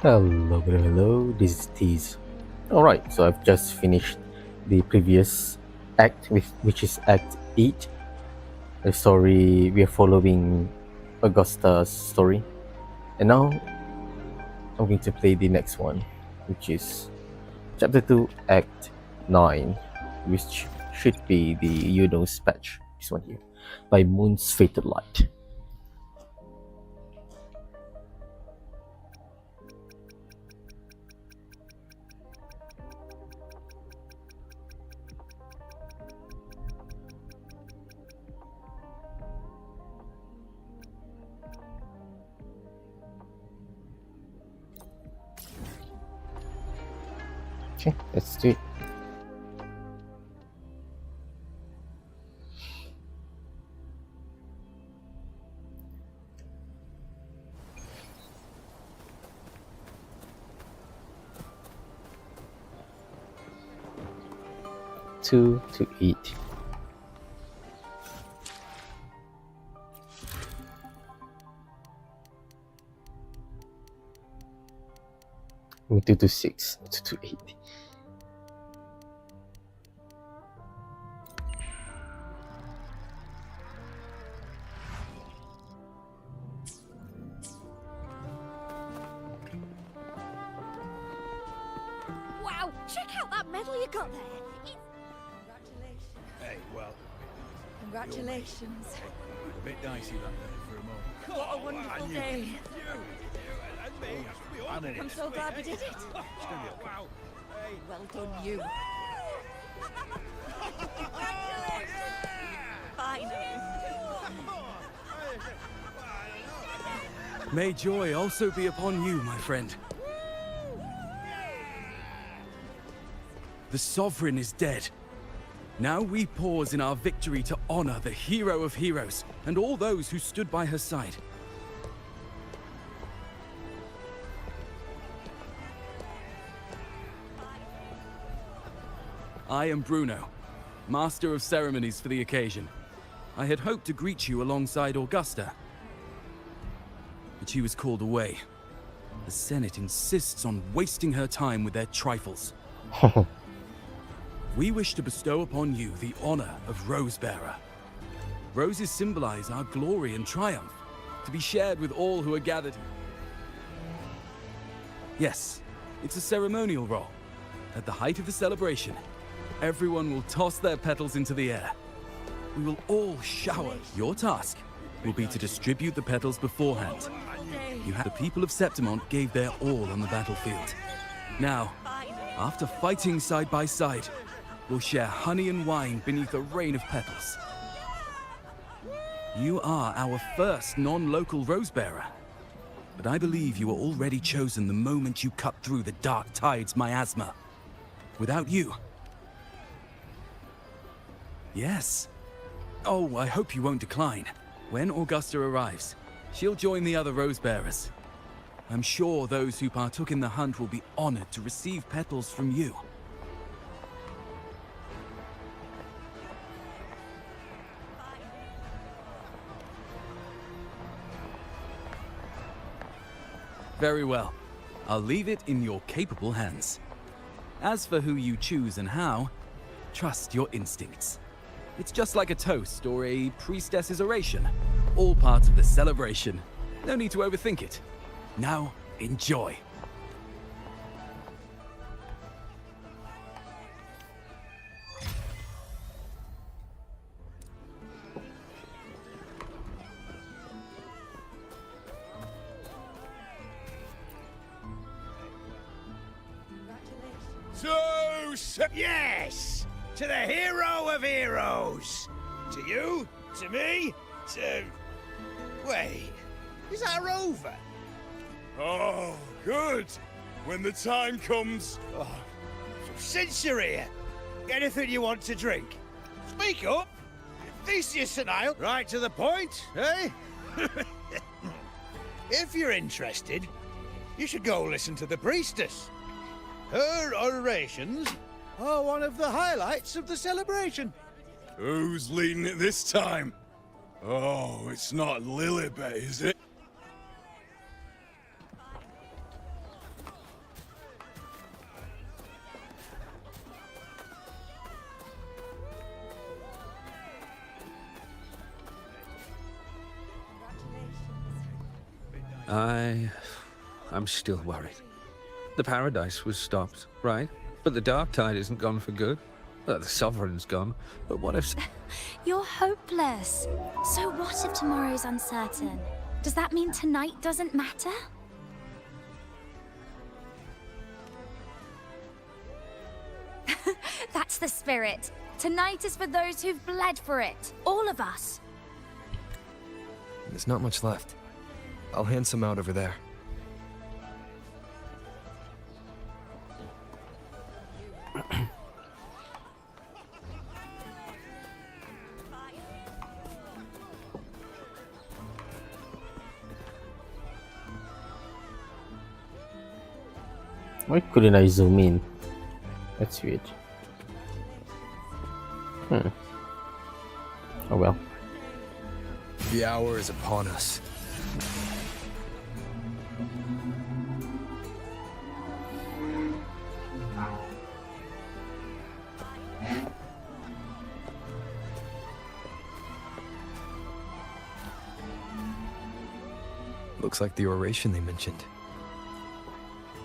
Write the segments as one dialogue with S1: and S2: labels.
S1: Hello, this is Tease. Alright, so I've just finished the previous act, which is Act 8. The story, we are following Augusta's story. And now, I'm going to play the next one, which is Chapter 2, Act 9, which should be the Iuno's patch, this one here, by Moon's Fated Light. Okay, let's do it. Two to eat. Two to six. Two to eight.
S2: Wow, check out that medal you got there.
S3: Congratulations.
S4: Hey, well,
S3: Congratulations.
S4: a bit dicey that there for a moment.
S3: What a wonderful day.
S4: You and me. We all did it.
S3: I'm so glad we did it.
S4: It's gonna be okay. Wow. Hey.
S3: Well done, you. Finally.
S5: May joy also be upon you, my friend. The Sovereign is dead. Now we pause in our victory to honor the hero of heroes and all those who stood by her side. I am Bruno, Master of Ceremonies for the occasion. I had hoped to greet you alongside Augusta, but she was called away. The Senate insists on wasting her time with their trifles. We wish to bestow upon you the honor of Rosebearer. Roses symbolize our glory and triumph, to be shared with all who are gathered. Yes, it's a ceremonial role. At the height of the celebration, everyone will toss their petals into the air. We will all shower. Your task will be to distribute the petals beforehand. The people of Septimont gave their all on the battlefield. Now, after fighting side by side, we'll share honey and wine beneath a rain of petals. You are our first non-local Rosebearer, but I believe you were already chosen the moment you cut through the dark tide's miasma. Without you... Yes. Oh, I hope you won't decline. When Augusta arrives, she'll join the other Rosebearers. I'm sure those who partook in the hunt will be honored to receive petals from you. Very well. I'll leave it in your capable hands. As for who you choose and how, trust your instincts. It's just like a toast or a priestess's oration. All part of the celebration. No need to overthink it. Now, enjoy.
S4: Yes! To the hero of heroes! To you, to me, to... Wait, is that a rover?
S6: Oh, good. When the time comes.
S4: Oh, since you're here, anything you want to drink? Speak up! Theseus and I'll... Right to the point, eh? If you're interested, you should go listen to the priestess. Her orations are one of the highlights of the celebration.
S6: Who's leading it this time? Oh, it's not Lilibet, is it?
S7: I'm still worried. The paradise was stopped, right? But the dark tide isn't gone for good. The sovereign's gone. But what if...
S8: You're hopeless. So what if tomorrow's uncertain? Does that mean tonight doesn't matter? That's the spirit. Tonight is for those who've bled for it. All of us.
S9: There's not much left. I'll hand some out over there.
S1: Why couldn't I zoom in? That's weird. Oh well.
S9: The hour is upon us. Looks like the oration they mentioned.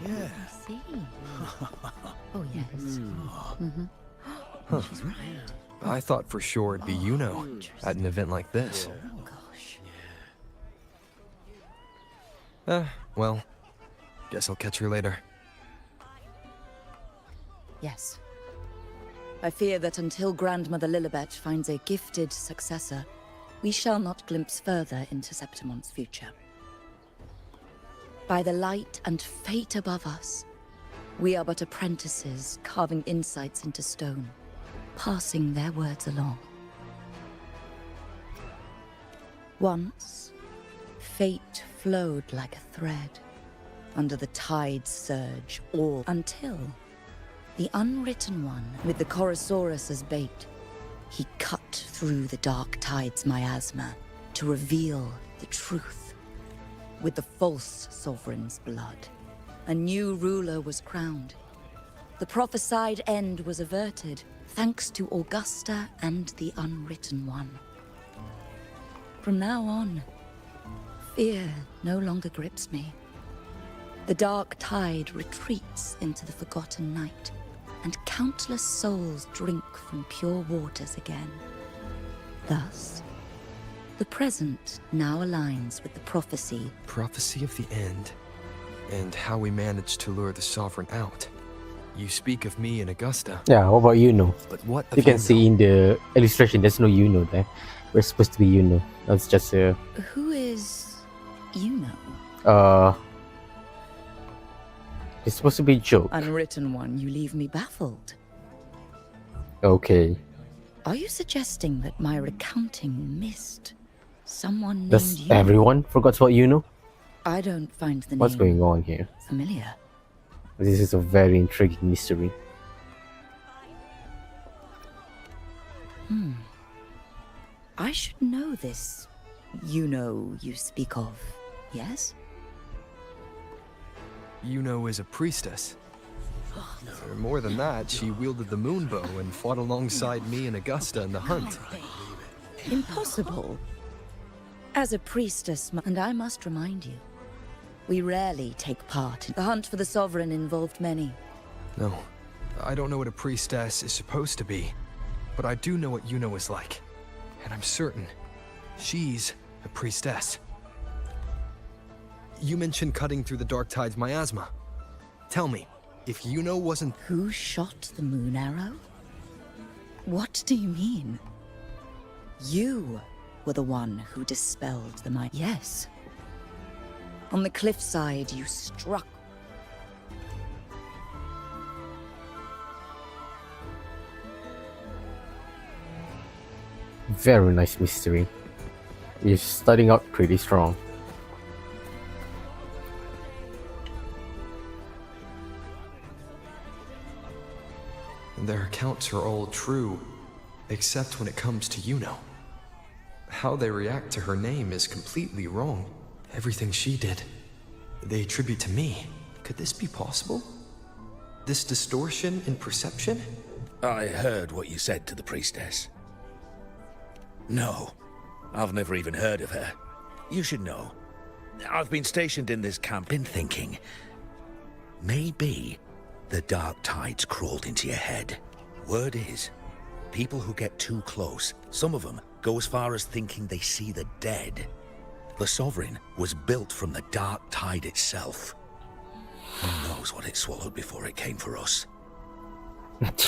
S4: Yeah.
S3: I see. Oh, yes. She's right.
S9: I thought for sure it'd be Iuno at an event like this.
S3: Oh, gosh.
S9: Well, guess I'll catch her later.
S3: Yes. I fear that until Grandmother Lilibet finds a gifted successor, we shall not glimpse further into Septimon's future. By the light and fate above us, we are but apprentices carving insights into stone, passing their words along. Once, fate flowed like a thread under the tide's surge, all until the Unwritten One, with the Chorosaurus as bait, he cut through the dark tide's miasma to reveal the truth. With the false sovereign's blood, a new ruler was crowned. The prophesied end was averted, thanks to Augusta and the Unwritten One. From now on, fear no longer grips me. The dark tide retreats into the forgotten night, and countless souls drink from pure waters again. Thus, the present now aligns with the prophecy.
S9: Prophecy of the end, and how we managed to lure the Sovereign out. You speak of me and Augusta,
S1: Yeah, what about Iuno?
S9: but what of
S1: You can
S9: Iuno?
S1: see in the illustration there's no Iuno there. We're supposed to be Iuno. That's just a
S3: Who is Iuno?
S1: it's supposed to be a joke.
S3: Unwritten One, you leave me baffled.
S1: Okay.
S3: Are you suggesting that my recounting missed someone named
S1: Does
S3: Iuno?
S1: everyone forgot about Iuno?
S3: I don't find the
S1: What's
S3: name
S1: going on here?
S3: familiar.
S1: This is a very intriguing mystery.
S3: I should know this Iuno you speak of, yes?
S9: Iuno is a priestess. Or more than that, she wielded the moonbow and fought alongside me and Augusta in the hunt.
S3: Impossible. As a priestess, and I must remind you, we rarely take part. The hunt for the Sovereign involved many.
S9: No, I don't know what a priestess is supposed to be, but I do know what Iuno is like. And I'm certain she's a priestess. You mentioned cutting through the dark tide's miasma. Tell me, if Iuno wasn't...
S3: Who shot the moon arrow? What do you mean? You were the one who dispelled the might. Yes. On the cliffside, you struck.
S1: Very nice mystery. It's starting out pretty strong.
S9: Their accounts are all true, except when it comes to Iuno. How they react to her name is completely wrong. Everything she did, they attribute to me. Could this be possible? This distortion in perception?
S4: I heard what you said to the priestess. No, I've never even heard of her. You should know. I've been stationed in this camp, been thinking. Maybe the dark tides crawled into your head. Word is, people who get too close, some of them go as far as thinking they see the dead. The Sovereign was built from the dark tide itself. Who knows what it swallowed before it came for us?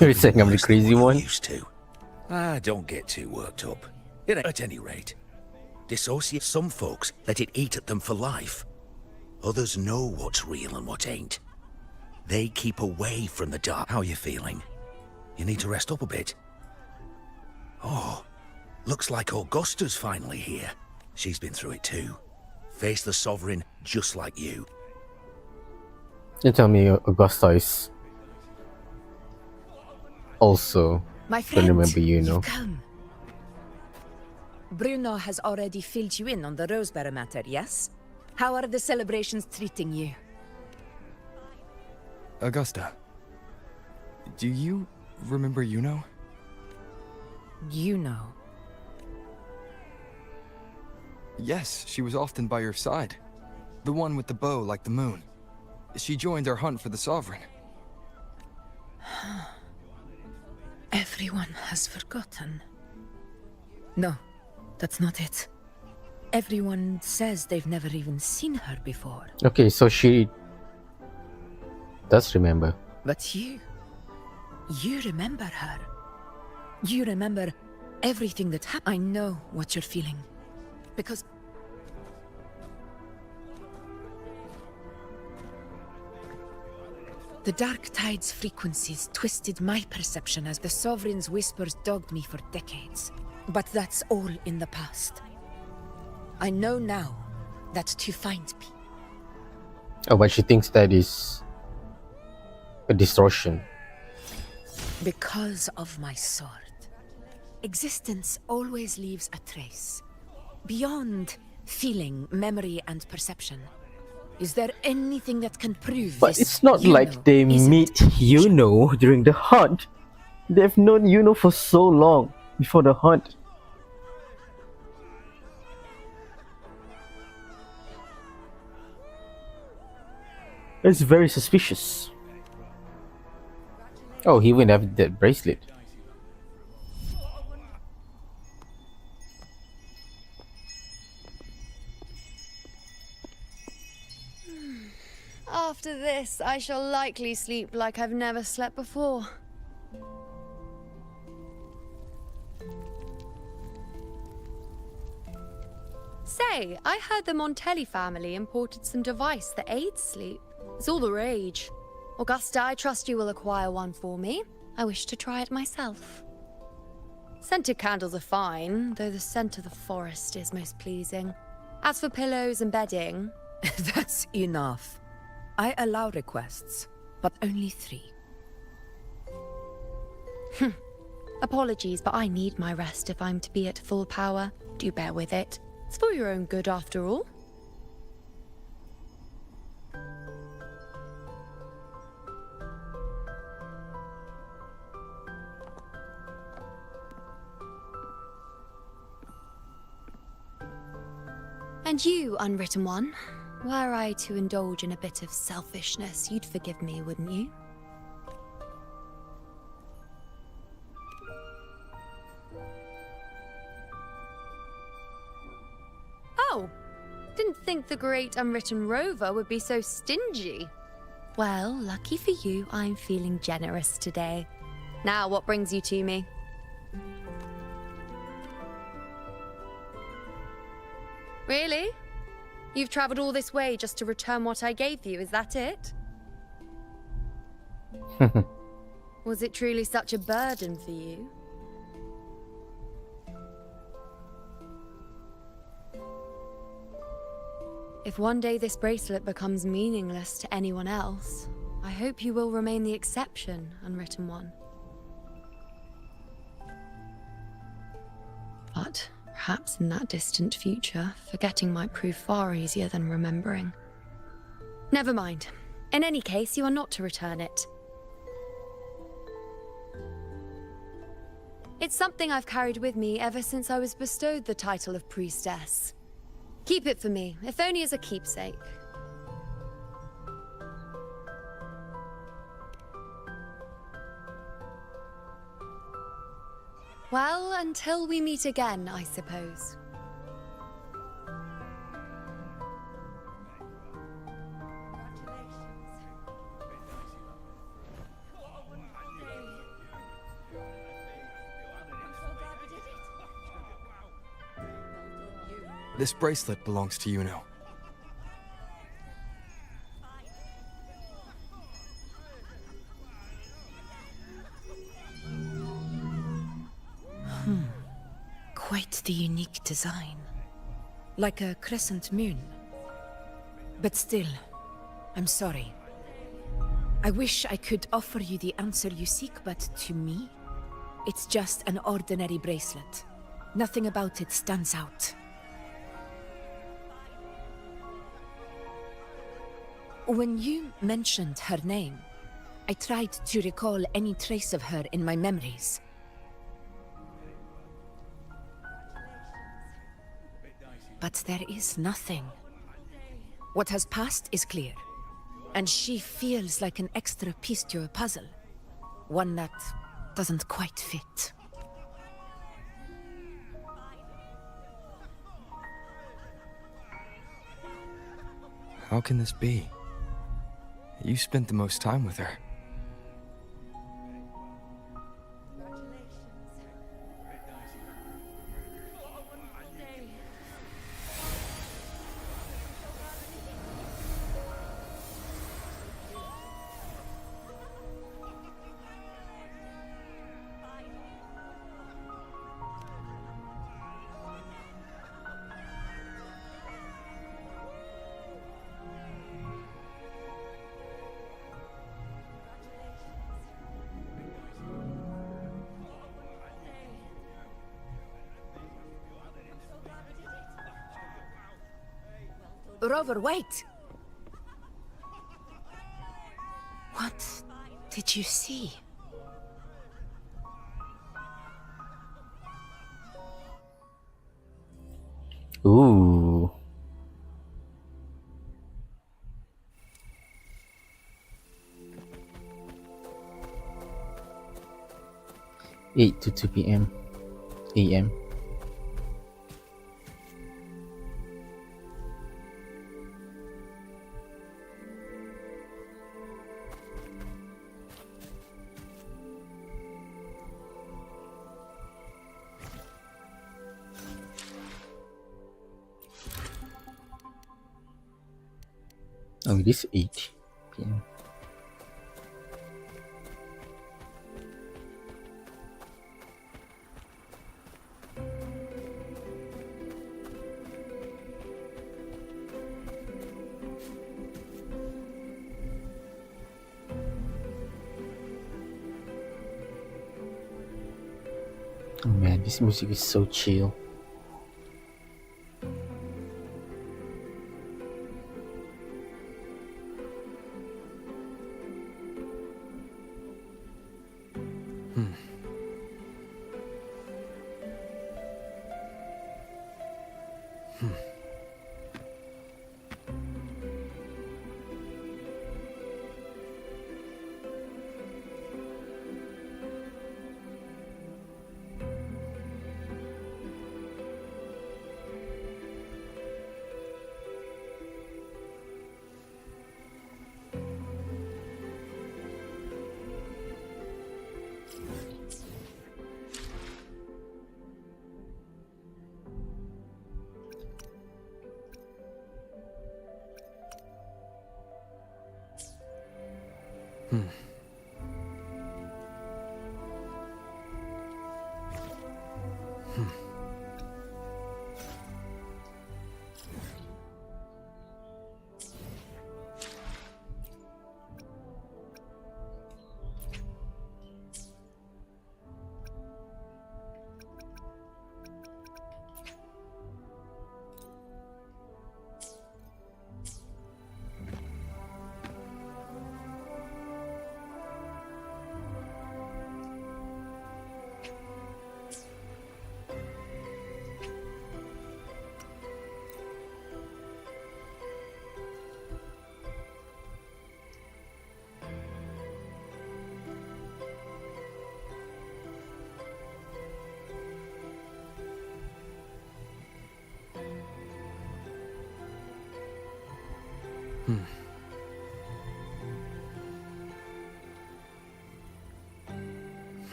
S1: You're saying I'm the
S4: Worse than
S1: crazy
S4: what
S1: one?
S4: I'm used to. Don't get too worked up. At any rate, dissociate. Some folks let it eat at them for life. Others know what's real and what ain't. They keep away from the dark. How are you feeling? You need to rest up a bit. Oh, looks like Augusta's finally here. She's been through it too. Faced the Sovereign just like you.
S1: You tell me Augusta is also
S10: My
S1: don't
S10: friend,
S1: remember Iuno.
S10: you've come. Bruno has already filled you in on the Rosebearer matter, yes? How are the celebrations treating you?
S9: Augusta, do you remember Iuno?
S10: You know.
S9: Yes, she was often by your side. The one with the bow like the moon. She joined our hunt for the Sovereign.
S10: Everyone has forgotten. No, that's not it. Everyone says they've never even seen her before.
S1: Okay, so she does remember.
S10: But you remember her. You remember everything that happened. I know what you're feeling. Because the Dark Tide's frequencies twisted my perception as the Sovereign's whispers dogged me for decades. But that's all in the past. I know now that to find me.
S1: Oh, but she thinks that is a distortion.
S10: Because of my sword. Existence always leaves a trace. Beyond feeling, memory, and perception. Is there anything that can prove
S1: But
S10: this
S1: it's not
S10: Iuno
S1: like they
S10: isn't
S1: meet Iuno during the hunt. They've known Iuno for so long before the hunt. It's very suspicious. Oh, he wouldn't have that bracelet.
S2: After this, I shall likely sleep like I've never slept before. Say, I heard the Montelli family imported some device that aids sleep. It's all the rage. Augusta, I trust you will acquire one for me. I wish to try it myself. Scented candles are fine, though the scent of the forest is most pleasing. As for pillows and bedding...
S10: That's enough. I allow requests, but only 3.
S2: Apologies, but I need my rest if I'm to be at full power. Do bear with it. It's for your own good after all. And you, Unwritten One, were I to indulge in a bit of selfishness, you'd forgive me, wouldn't you? Oh, didn't think the great Unwritten Rover would be so stingy. Well, lucky for you, I'm feeling generous today. Now, what brings you to me? Really? You've travelled all this way just to return what I gave you, is that it? Was it truly such a burden for you? If one day this bracelet becomes meaningless to anyone else, I hope you will remain the exception, Unwritten One. But perhaps in that distant future, forgetting might prove far easier than remembering. Never mind. In any case, you are not to return it. It's something I've carried with me ever since I was bestowed the title of priestess. Keep it for me, if only as a keepsake. Well, until we meet again, I suppose.
S9: This bracelet belongs to Iuno.
S10: Quite the unique design. Like a crescent moon. But still, I'm sorry. I wish I could offer you the answer you seek, but to me, it's just an ordinary bracelet. Nothing about it stands out. When you mentioned her name, I tried to recall any trace of her in my memories. But there is nothing. What has passed is clear, and she feels like an extra piece to a puzzle. One that doesn't quite fit.
S9: How can this be? You spent the most time with her.
S10: Rover, wait! What did you see?
S1: Ooh. Eight to 2 p.m. a.m. Oh, it is 8 p.m. Oh man, this music is so chill.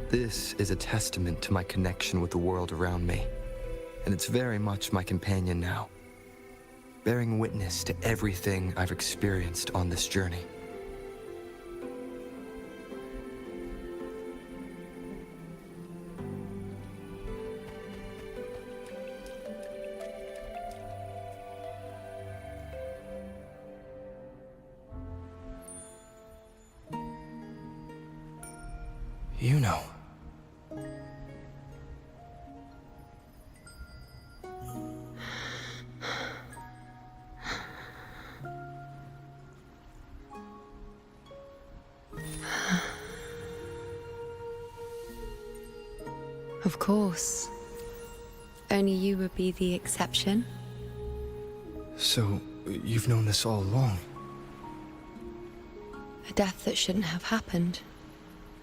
S9: This is a testament to my connection with the world around me, and it's very much my companion now, bearing witness to everything I've experienced on this journey. Iuno.
S2: Of course. Only you would be the exception.
S9: So, you've known this all along?
S2: A death that shouldn't have happened.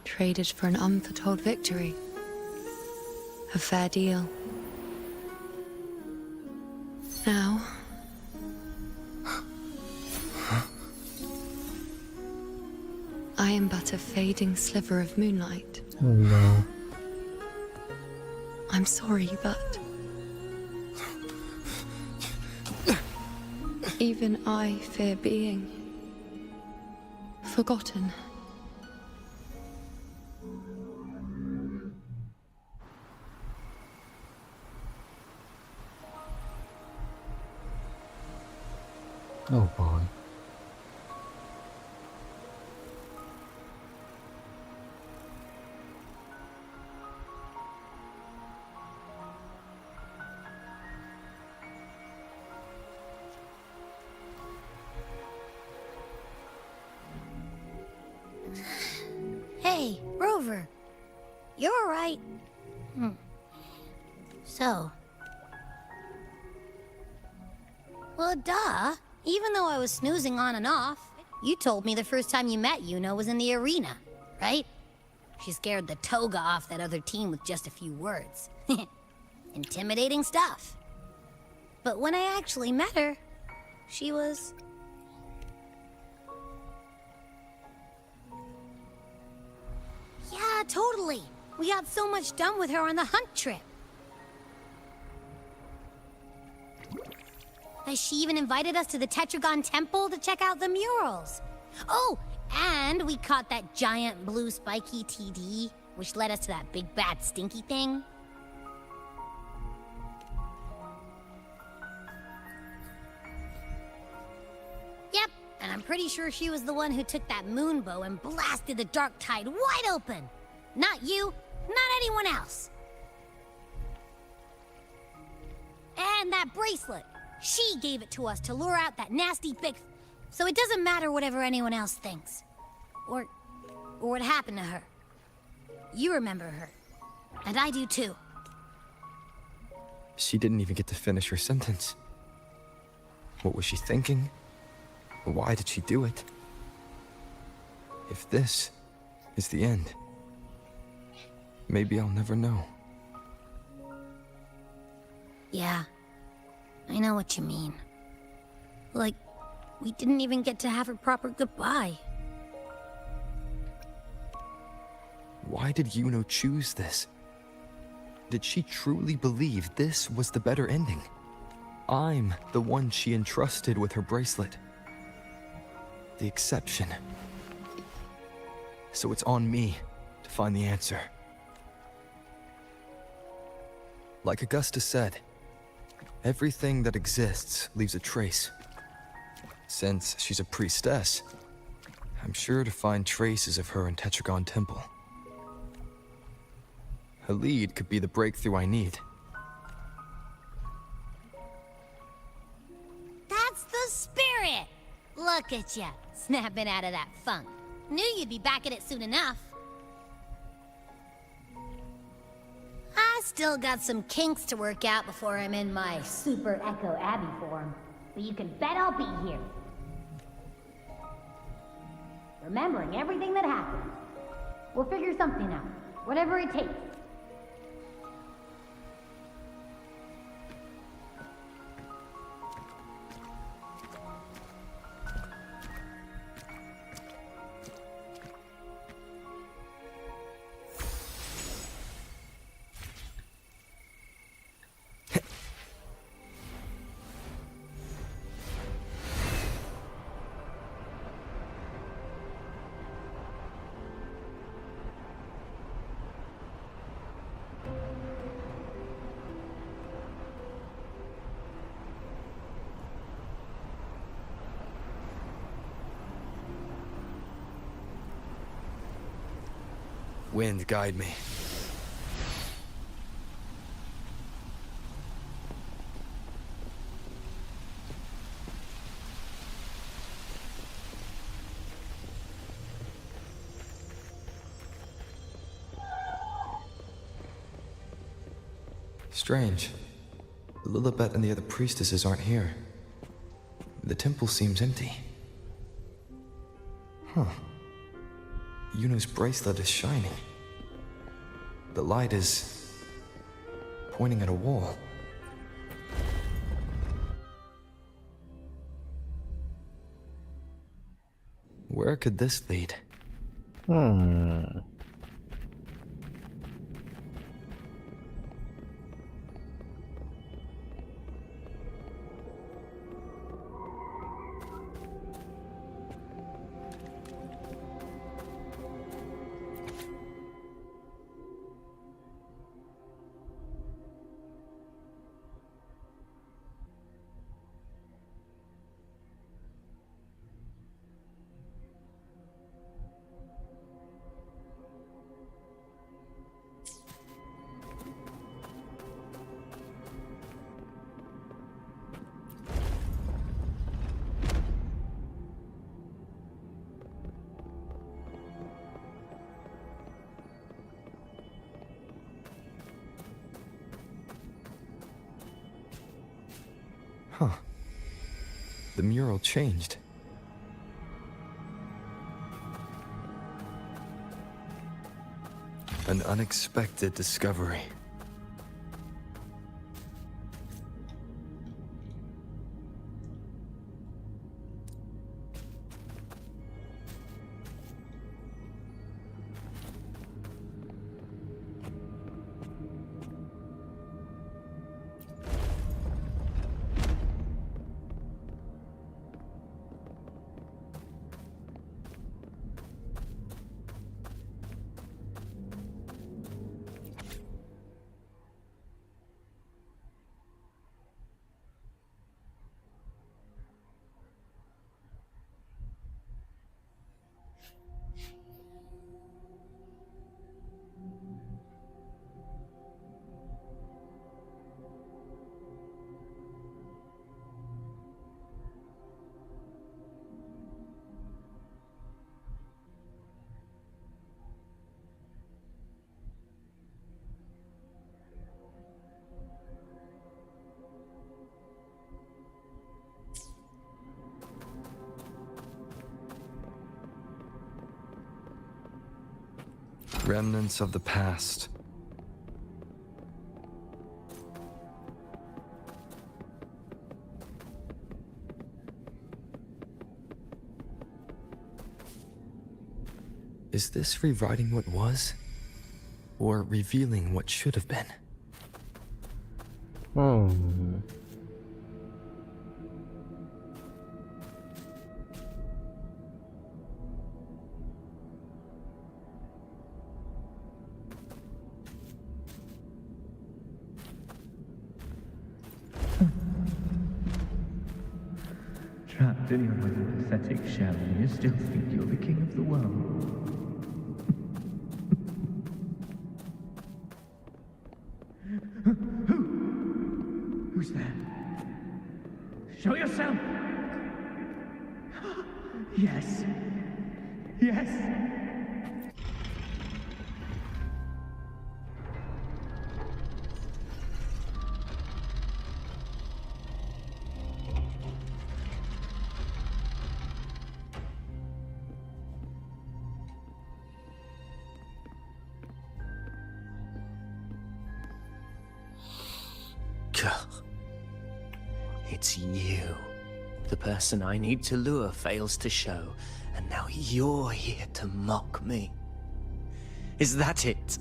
S2: Traded for an unforetold victory. A fair deal. Now... I am but a fading sliver of moonlight.
S1: Oh no.
S2: I'm sorry, but... even I fear being... forgotten.
S1: Oh boy.
S11: Hey, Rover. You're all right. So. Well, duh. Even though I was snoozing on and off, you told me the first time you met Iuno was in the arena, right? She scared the toga off that other team with just a few words. Intimidating stuff. But when I actually met her, she was... Yeah, totally. We got so much done with her on the hunt trip. She even invited us to the Tetragon Temple to check out the murals. Oh, and we caught that giant blue spiky TD, which led us to that big bad stinky thing. Yep, and I'm pretty sure she was the one who took that moon bow and blasted the dark tide wide open. Not you, not anyone else. And that bracelet. She gave it to us to lure out that nasty big... So it doesn't matter whatever anyone else thinks. Or what happened to her. You remember her. And I do too.
S9: She didn't even get to finish her sentence. What was she thinking? Why did she do it? If this is the end, maybe I'll never know.
S11: Yeah, I know what you mean. Like, we didn't even get to have a proper goodbye.
S9: Why did Iuno choose this? Did she truly believe this was the better ending? I'm the one she entrusted with her bracelet. The exception. So it's on me to find the answer. Like Augusta said, everything that exists leaves a trace. Since she's a priestess, I'm sure to find traces of her in Tetragon Temple. A lead could be the breakthrough I need.
S11: That's the spirit! Look at ya, snapping out of that funk. Knew you'd be back at it soon enough. I still got some kinks to work out before I'm in my Super Echo Abbey form. But you can bet I'll be here. Remembering everything that happened. We'll figure something out. Whatever it takes.
S9: Wind, guide me. Strange. Lilibet and the other priestesses aren't here. The temple seems empty. Huh. Iuno's bracelet is shining. The light is pointing at a wall. Where could this lead? Huh. The mural changed. An unexpected discovery. Remnants of the past. Is this rewriting what was? Or revealing what should have been?
S12: Trapped in your own pathetic shell, you still think you're the king of the world. Who's there? Show yourself! Yes. Yes.
S13: It's you. The person I need to lure fails to show, and now you're here to mock me. Is that it?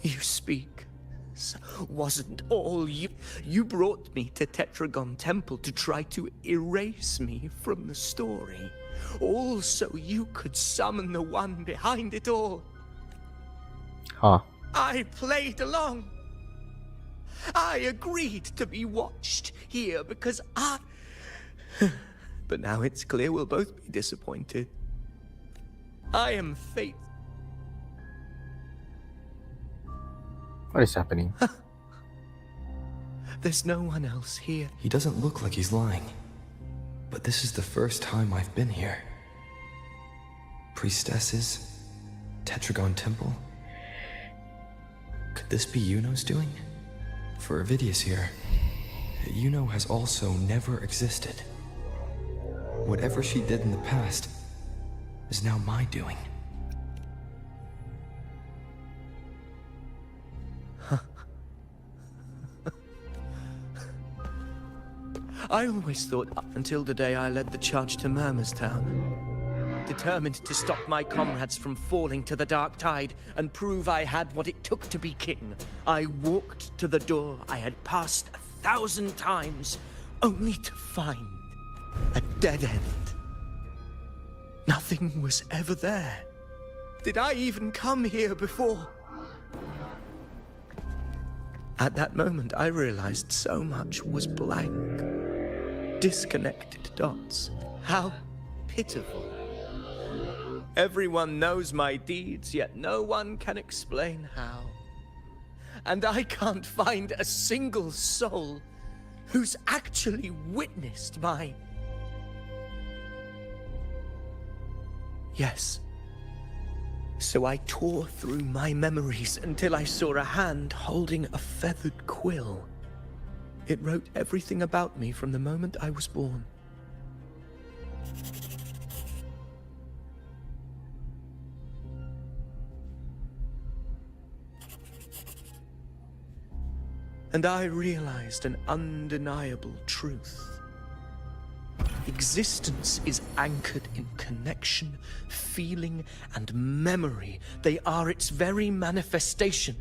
S13: You speak. So wasn't all you... You brought me to Tetragon Temple to try to erase me from the story. All so you could summon the one behind it all.
S1: Huh.
S13: I played along. I agreed to be watched here because I... But now it's clear we'll both be disappointed. I am fate.
S1: What is happening?
S13: There's no one else here.
S9: He doesn't look like he's lying. But this is the first time I've been here. Priestesses? Tetragon Temple? Could this be Iuno's doing? For Avidius here, Iuno has also never existed. Whatever she did in the past is now my doing.
S13: I always thought up until the day I led the charge to Murmur's Town. Determined to stop my comrades from falling to the dark tide and prove I had what it took to be king, I walked to the door I had passed 1,000 times, only to find a dead end. Nothing was ever there. Did I even come here before? At that moment, I realized so much was blank. Disconnected dots. How pitiful. Everyone knows my deeds, yet no one can explain how. And I can't find a single soul who's actually witnessed my... Yes. So I tore through my memories until I saw a hand holding a feathered quill. It wrote everything about me from the moment I was born. And I realized an undeniable truth. Existence is anchored in connection, feeling, and memory. They are its very manifestation.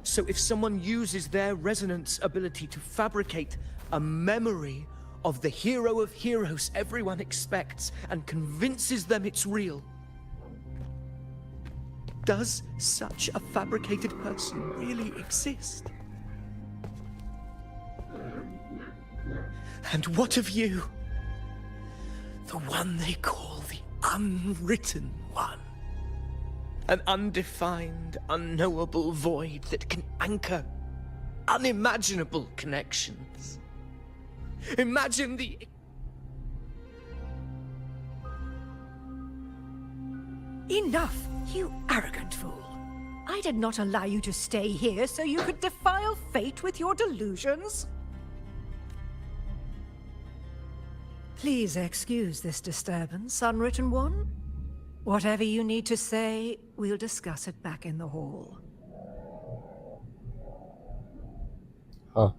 S13: So if someone uses their resonance ability to fabricate a memory of the hero of heroes everyone expects and convinces them it's real, does such a fabricated person really exist? And what of you? The one they call the Unwritten One. An undefined, unknowable void that can anchor unimaginable connections. Imagine the...
S10: Enough, you arrogant fool.
S14: I did not allow you to stay here so you could defile fate with your delusions. Please excuse this disturbance, Unwritten One. Whatever you need to say, we'll discuss it back in the hall.
S1: Huh.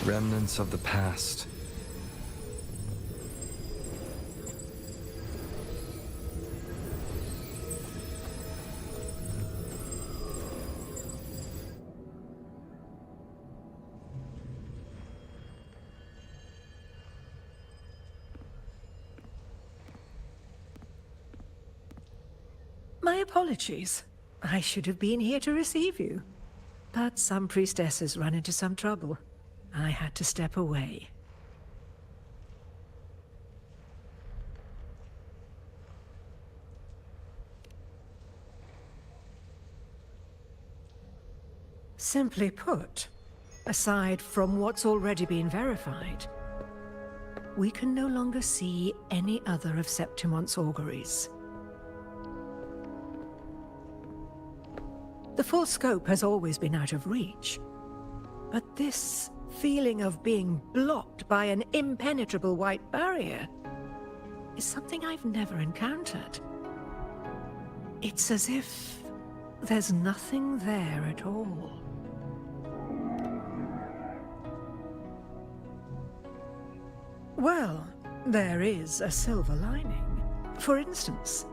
S9: Remnants of the past.
S14: My apologies. I should have been here to receive you. But some priestesses run into some trouble. I had to step away. Simply put, aside from what's already been verified, we can no longer see any other of Septimont's auguries. The full scope has always been out of reach, but this feeling of being blocked by an impenetrable white barrier is something I've never encountered. It's as if there's nothing there at all. Well, there is a silver lining. For instance,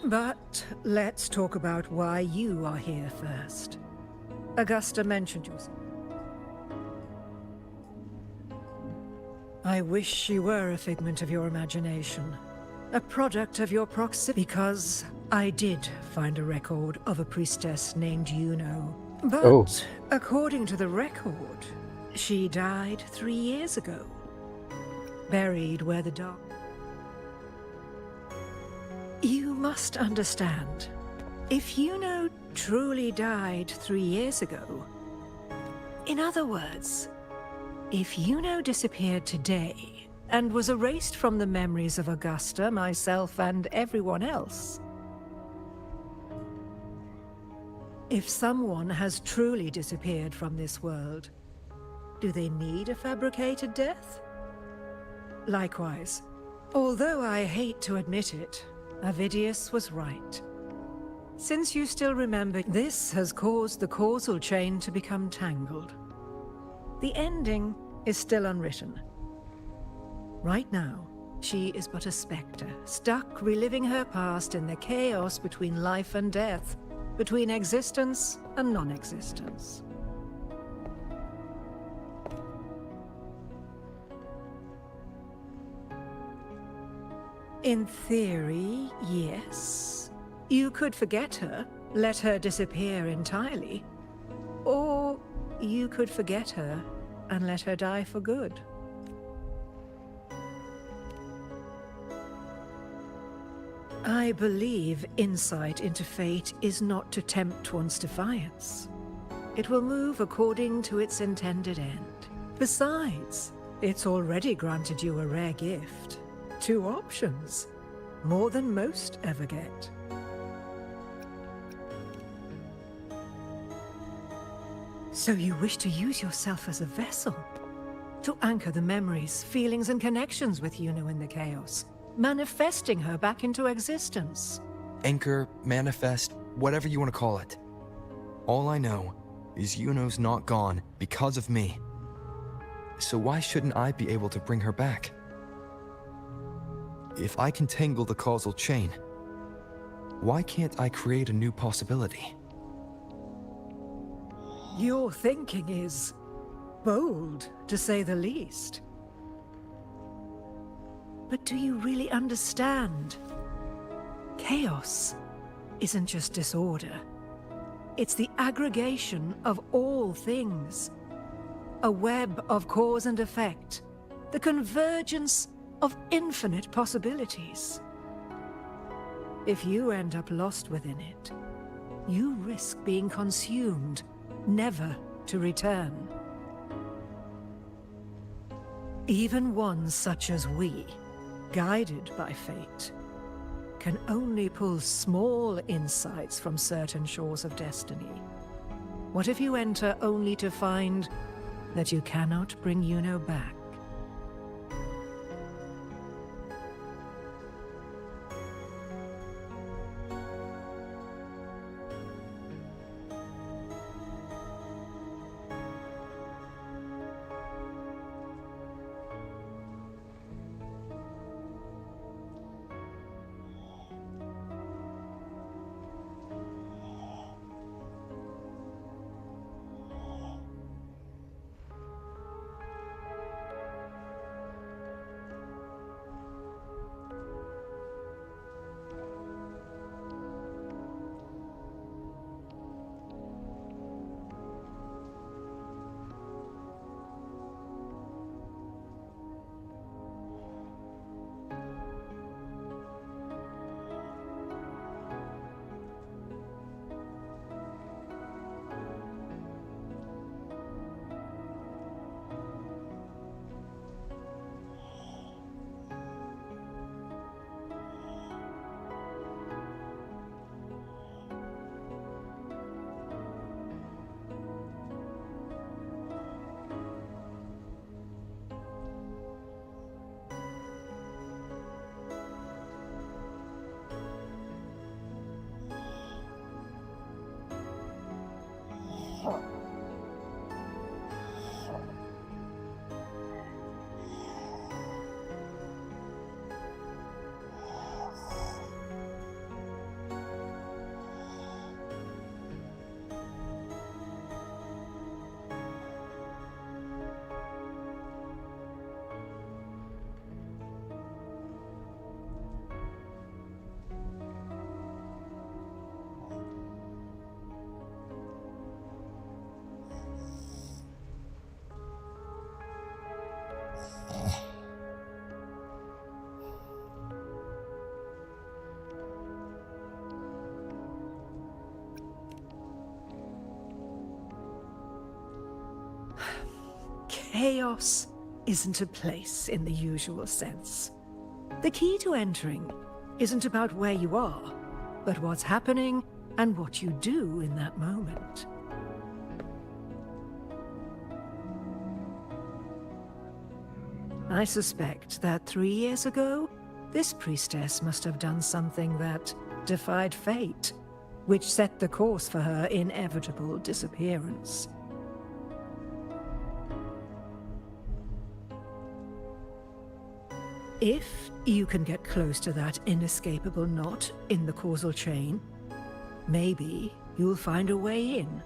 S14: But let's talk about why you are here first. Augusta mentioned yourself. I wish she were a figment of your imagination, a product of your proximity, because I did find a record of a priestess named Iuno. But according to the record, she died 3 years ago, buried where the dark... You must understand, if Iuno truly died 3 years ago, in other words, if Iuno disappeared today and was erased from the memories of Augusta, myself, and everyone else, if someone has truly disappeared from this world, do they need a fabricated death? Likewise, although I hate to admit it, Avidius was right. Since you still remember, this has caused the causal chain to become tangled. The ending is still unwritten. Right now, she is but a spectre, stuck reliving her past in the chaos between life and death, between existence and non-existence. In theory, yes. You could forget her, let her disappear entirely. Or you could forget her and let her die for good. I believe insight into fate is not to tempt one's defiance. It will move according to its intended end. Besides, it's already granted you a rare gift. 2 options, more than most ever get. So you wish to use yourself as a vessel, to anchor the memories, feelings, and connections with Iuno in the chaos, manifesting her back into existence.
S9: Anchor, manifest, whatever you want to call it. All I know is Iuno's not gone because of me. So why shouldn't I be able to bring her back? If I can tangle the causal chain, why can't I create a new possibility?
S14: Your thinking is bold, to say the least. But do you really understand Chaos isn't just disorder. It's the aggregation of all things. A web of cause and effect. The convergence of infinite possibilities. If you end up lost within it, you risk being consumed, never to return. Even ones such as we, guided by fate, can only pull small insights from certain shores of destiny. What if you enter only to find that you cannot bring Iuno back? Chaos isn't a place in the usual sense. The key to entering isn't about where you are, but what's happening and what you do in that moment. I suspect that 3 years ago, this priestess must have done something that defied fate, which set the course for her inevitable disappearance. If you can get close to that inescapable knot in the causal chain, maybe you'll find a way in.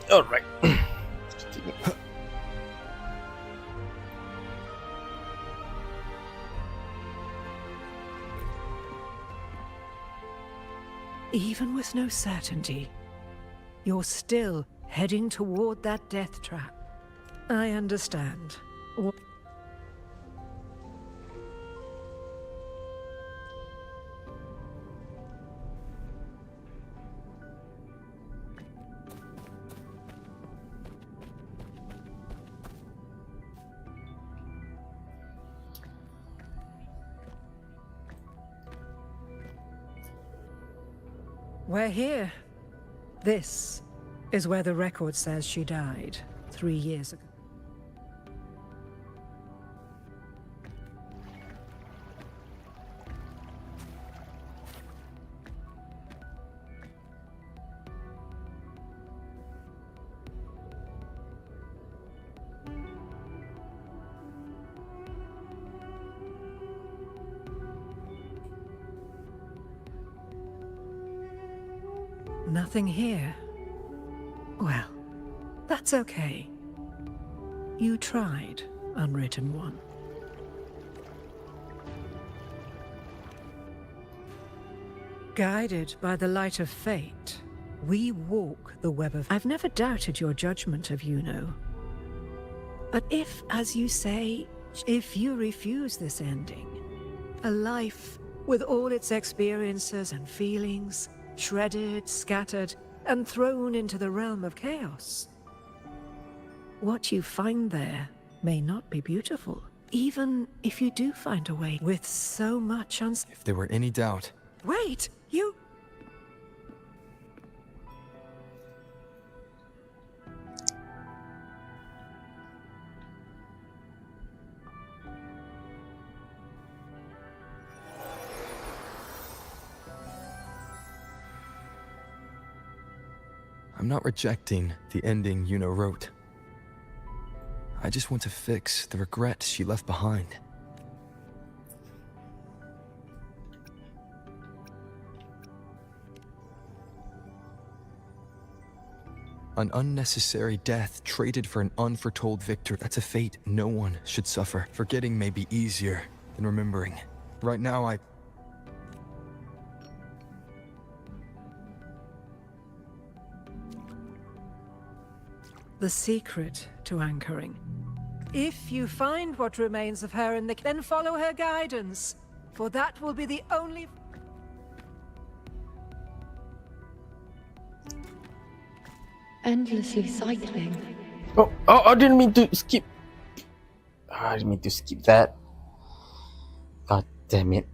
S1: All right.
S14: Even with no certainty, you're still heading toward that death trap. I understand. We're here. This is where the record says she died 3 years ago. Nothing here. Well, that's okay. You tried, Unwritten One. Guided by the light of fate, we walk the web of... I've never doubted your judgment of Iuno. But if, as you say, if you refuse this ending, a life with all its experiences and feelings, shredded, scattered, and thrown into the realm of chaos, what you find there may not be beautiful, even if you do find a way with so much
S9: If there were any doubt...
S14: Wait! You...
S9: I'm not rejecting the ending Iuno wrote. I just want to fix the regret she left behind. An unnecessary death traded for an unforetold victory. That's a fate no one should suffer. Forgetting may be easier than remembering. Right now,
S14: The secret to anchoring If you find what remains of her in the... then follow her guidance, for that will be the only...
S2: Endlessly cycling.
S1: Oh, I didn't mean to skip. I didn't mean to skip that. God damn it.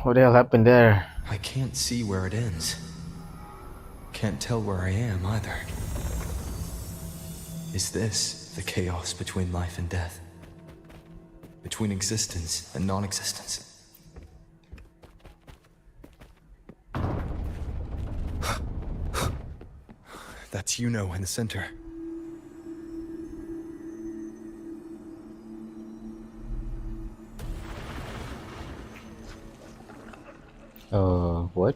S1: What the hell happened there?
S9: I can't see where it ends. Can't tell where I am either. Is this the chaos between life and death? Between existence and non-existence? That's Iuno in the center.
S1: What?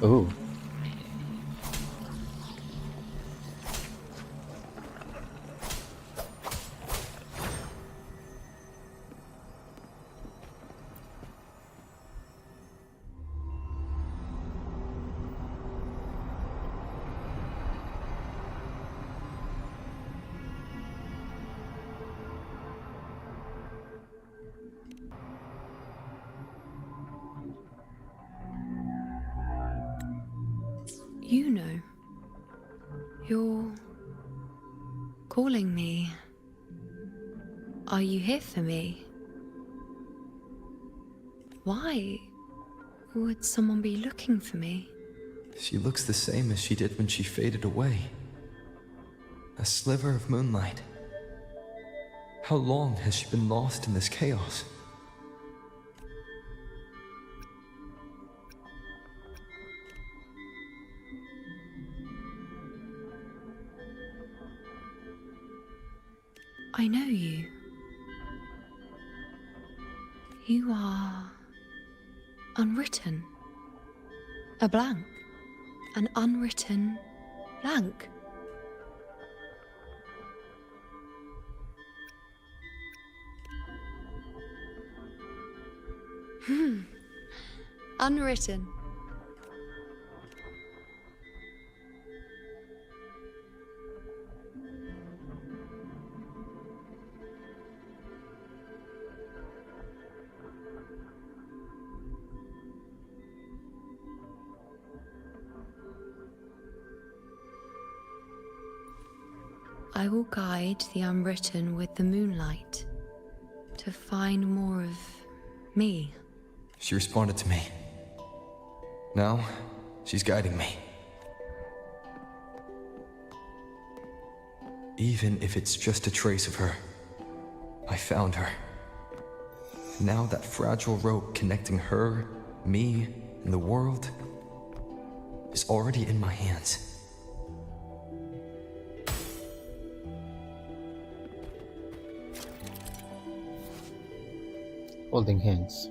S1: Oh.
S2: Iuno, you're calling me. Are you here for me? Why would someone be looking for me?
S9: She looks the same as she did when she faded away. A sliver of moonlight. How long has she been lost in this chaos?
S2: I know you. You are unwritten. A blank. An unwritten blank. Unwritten. I will guide the unwritten with the moonlight to find more of me.
S9: She responded to me. Now, she's guiding me. Even if it's just a trace of her, I found her. Now that fragile rope connecting her, me, and the world is already in my hands.
S1: Holding hands.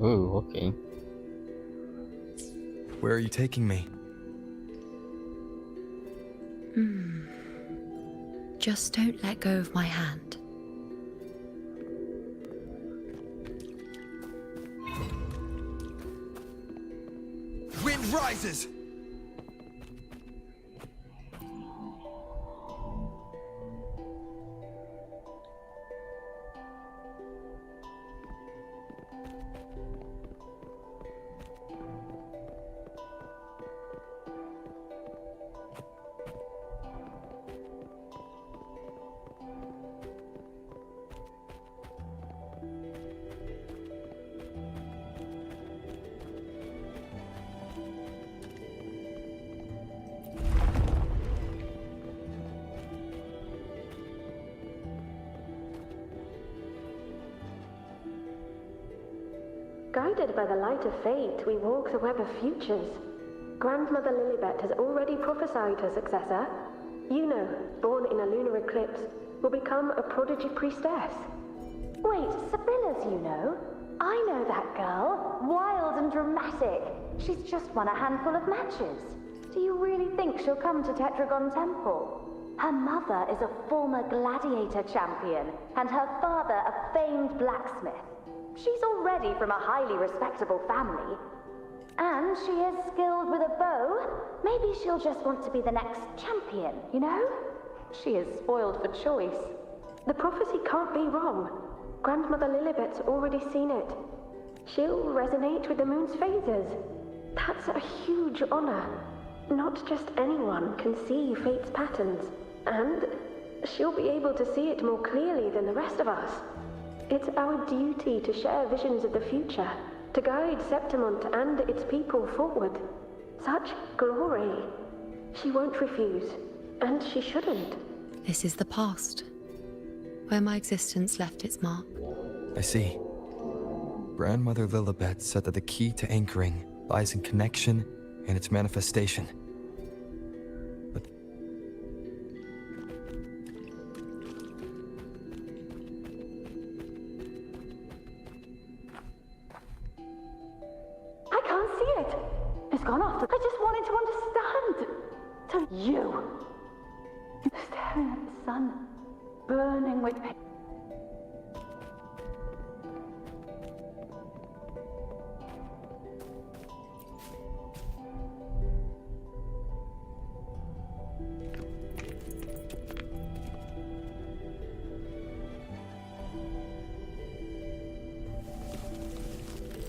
S1: Oh, okay.
S9: Where are you taking me?
S2: Just don't let go of my hand.
S6: Wind rises!
S15: Guided by the light of fate, we walk the web of futures. Grandmother Lilibet has already prophesied her successor. Iuno, born in a lunar eclipse, will become a prodigy priestess. Wait, Sibylla's Iuno? I know that girl. Wild and dramatic.
S16: She's just won a handful of matches. Do you really think she'll come to Tetragon Temple? Her mother is a former gladiator champion, and her father a famed blacksmith. She's already from a highly respectable family. And she is skilled with a bow. Maybe she'll just want to be the next champion, you know? She is spoiled for choice.
S15: The prophecy can't be wrong. Grandmother Lilibet's already seen it. She'll resonate with the moon's phases. That's a huge honor. Not just anyone can see fate's patterns, and she'll be able to see it more clearly than the rest of us. It's our duty to share visions of the future, to guide Septimont and its people forward. Such glory. She won't refuse, and she shouldn't.
S2: This is the past, where my existence left its mark.
S9: I see. Grandmother Lilibet said that the key to anchoring lies in connection and its manifestation. But
S16: I can't see it. It's gone off. I just wanted to understand. So you, staring at the sun, burning with pain.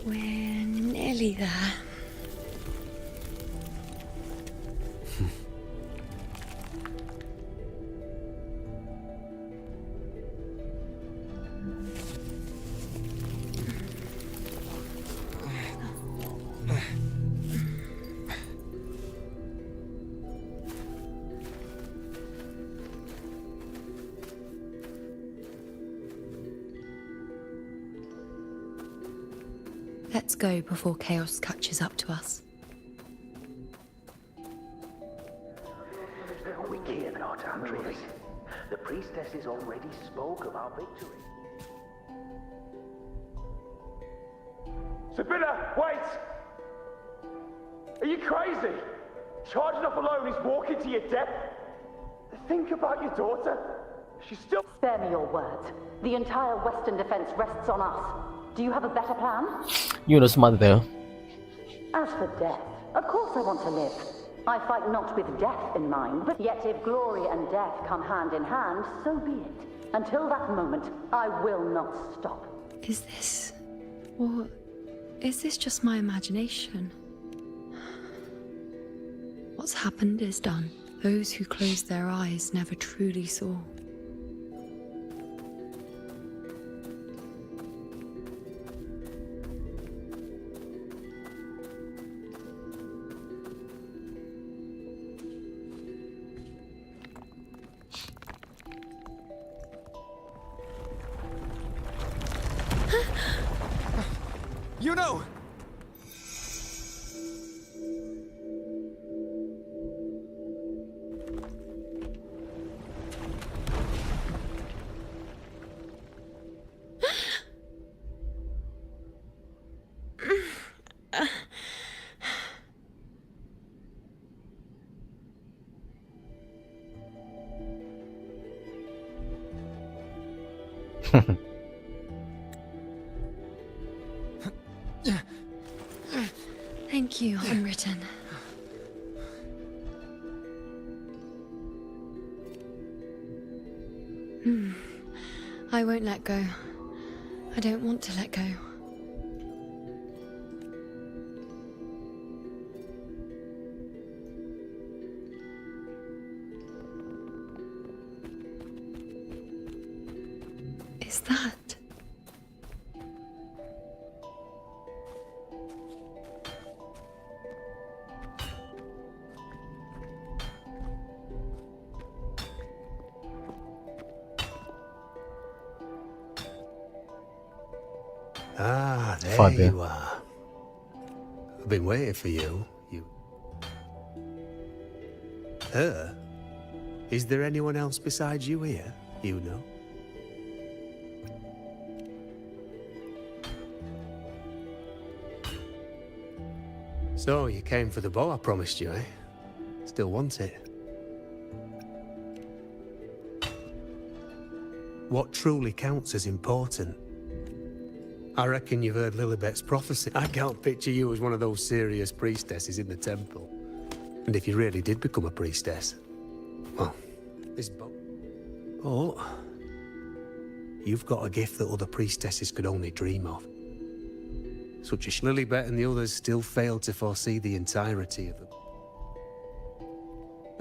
S2: We're nearly there. Let's go before chaos catches up to us.
S17: We cannot, Andreas. The priestesses already spoke of our victory.
S18: Sibylla, wait! Are you crazy? Charging up alone is walking to your death. Think about your daughter. She's still...
S16: Spare me your words. The entire Western defense rests on us. Do you have a better plan?
S1: Iuno's mother.
S16: As for death, of course I want to live. I fight not with death in mind, but yet if glory and death come hand in hand, so be it. Until that moment, I will not stop.
S2: Is this... or is this just my imagination? What's happened is done. Those who closed their eyes never truly saw.
S6: Iuno!
S2: Thank you, Unwritten. I won't let go. I don't want to let go. Is that...
S19: Ah, there
S1: Father.
S19: you are. I've been waiting for you. Her? Is there anyone else besides you here, Iuno? So, you came for the bow I promised you, eh? Still want it? What truly counts as important? I reckon you've heard Lilibet's prophecy. I can't picture you as one of those serious priestesses in the temple. And if you really did become a priestess, well, this bow... Oh, you've got a gift that other priestesses could only dream of. Such as Lilibet and the others still failed to foresee the entirety of them.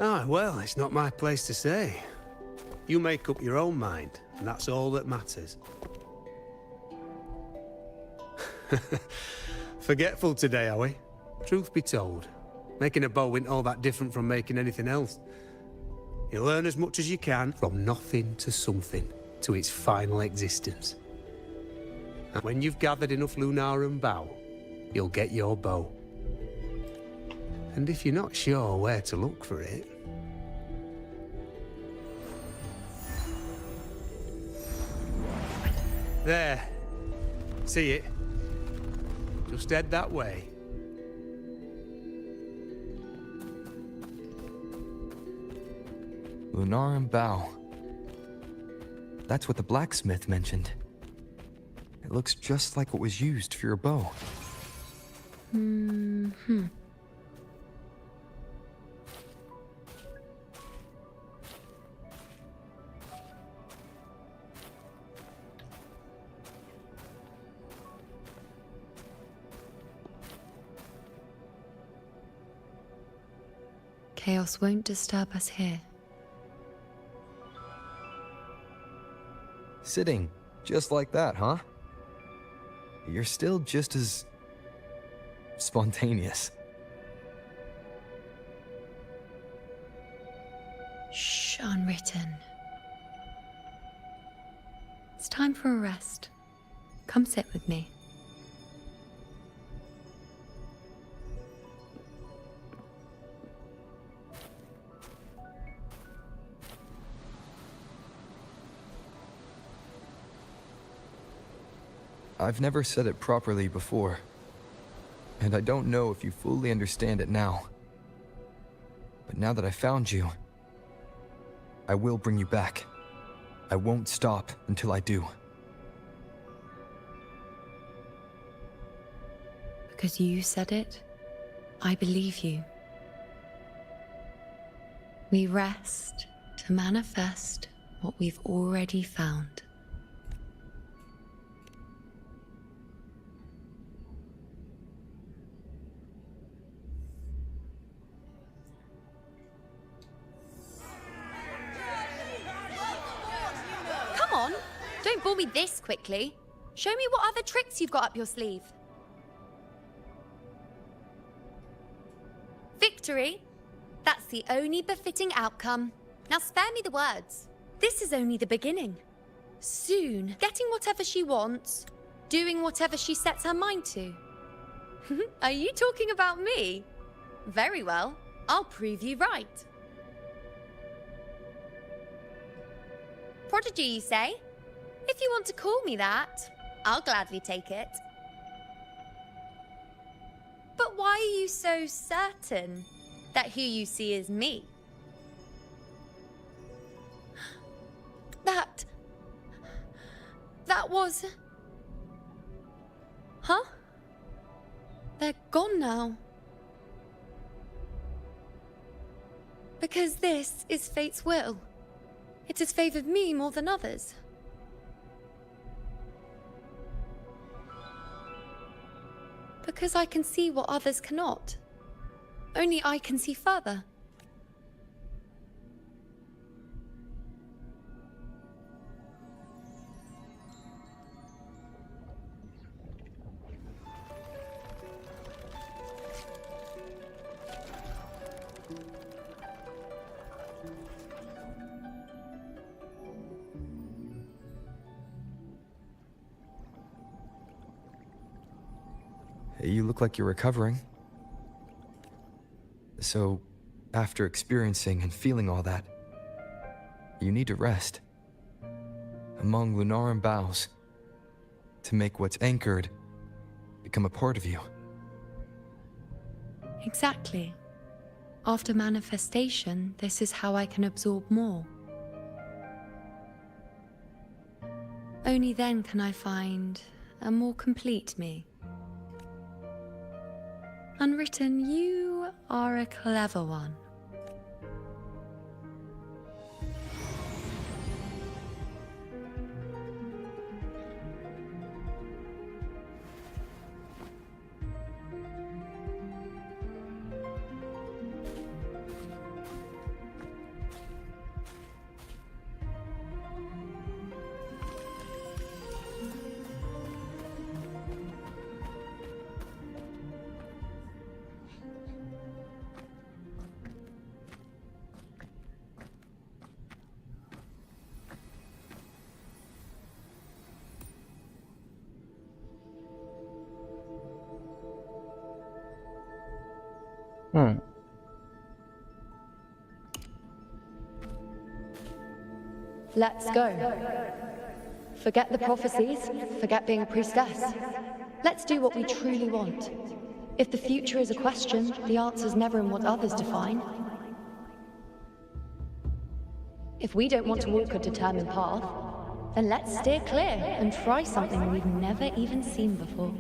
S19: Ah, well, it's not my place to say. You make up your own mind, and that's all that matters. Forgetful today, are we? Truth be told, making a bow isn't all that different from making anything else. You learn as much as you can from nothing to something, to its final existence. And when you've gathered enough Lunarum bow, you'll get your bow. And if you're not sure where to look for it... There. See it? Just head that way.
S9: Lunarum bow. That's what the blacksmith mentioned. It looks just like what was used for your bow.
S2: Chaos won't disturb us here.
S9: Sitting just like that, huh? You're still just as spontaneous.
S2: Shh, unwritten. It's time for a rest. Come sit with me.
S9: I've never said it properly before, and I don't know if you fully understand it now. But now that I found you, I will bring you back. I won't stop until I do.
S2: Because you said it, I believe you. We rest to manifest what we've already found. Don't bore me this quickly. Show me what other tricks you've got up your sleeve. Victory? That's the only befitting outcome. Now spare me the words. This is only the beginning. Soon, getting whatever she wants, doing whatever she sets her mind to. Are you talking about me? Very well. I'll prove you right. Prodigy, you say? If you want to call me that, I'll gladly take it. But why are you so certain that who you see is me? That was... Huh? They're gone now. Because this is fate's will. It has favored me more than others. Because I can see what others cannot. Only I can see further.
S9: You look like you're recovering. So, after experiencing and feeling all that, you need to rest. Among Lunarum boughs, to make what's anchored become a part of you.
S2: Exactly. After manifestation, this is how I can absorb more. Only then can I find a more complete me. Unwritten, you are a clever one. Let's go. Forget the prophecies, forget being a priestess. Let's do what we truly want. If the future is a question, the answer's never in what others define. If we don't want to walk a determined path, then let's steer clear and try something we've never even seen before.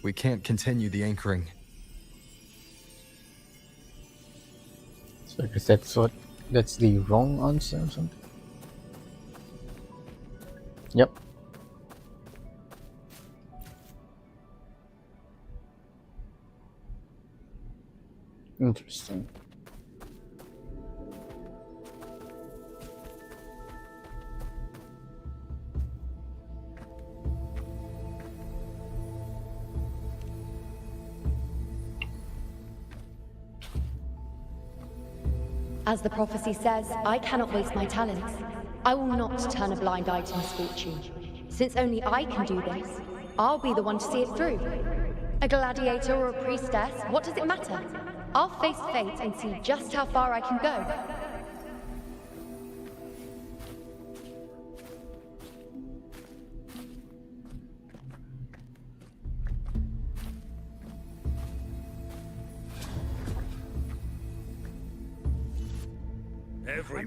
S9: We can't continue the anchoring.
S1: So I guess that's the wrong answer or something? Yep. Interesting.
S2: As the prophecy says, I cannot waste my talents. I will not turn a blind eye to misfortune. Since only I can do this, I'll be the one to see it through. A gladiator or a priestess, what does it matter? I'll face fate and see just how far I can go.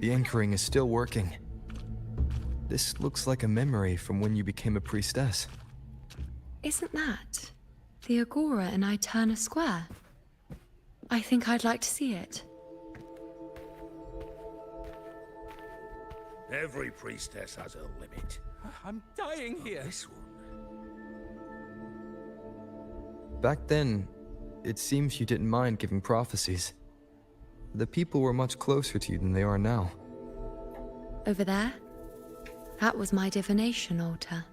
S9: The anchoring is still working. This looks like a memory from when you became a priestess.
S2: Isn't that the Agora in Iuno Square? I think I'd like to see it.
S4: Every priestess has a limit.
S5: I'm dying here.
S4: This one.
S9: Back then, it seems you didn't mind giving prophecies. The people were much closer to you than they are now.
S2: Over there? That was my divination altar.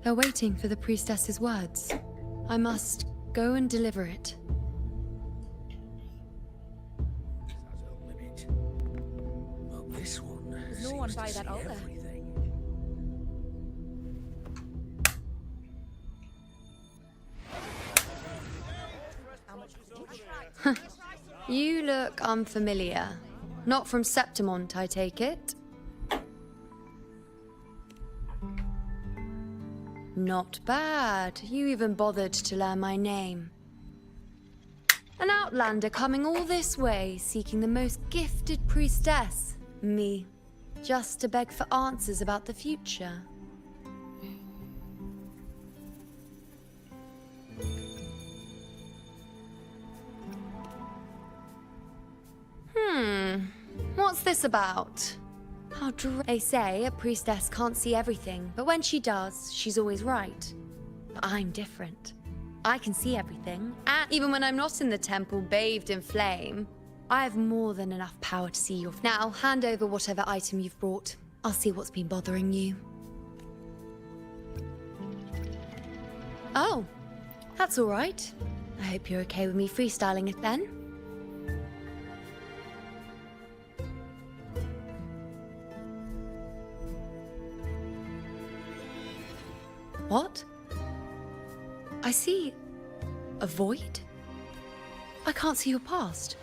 S2: They're waiting for the priestess's words. I must go and deliver it.
S4: Has a limit. But this one.
S10: There's no one by that altar.
S2: You look unfamiliar. Not from Septimont, I take it? Not bad. You even bothered to learn my name. An outlander coming all this way, seeking the most gifted priestess, me, just to beg for answers about the future. What's this about? How they say a priestess can't see everything, but when she does, she's always right. But I'm different. I can see everything, and even when I'm not in the temple bathed in flame, I have more than enough power to see your... Now, hand over whatever item you've brought. I'll see what's been bothering you. Oh, that's all right. I hope you're okay with me freestyling it then. What? I see a void? I can't see your past.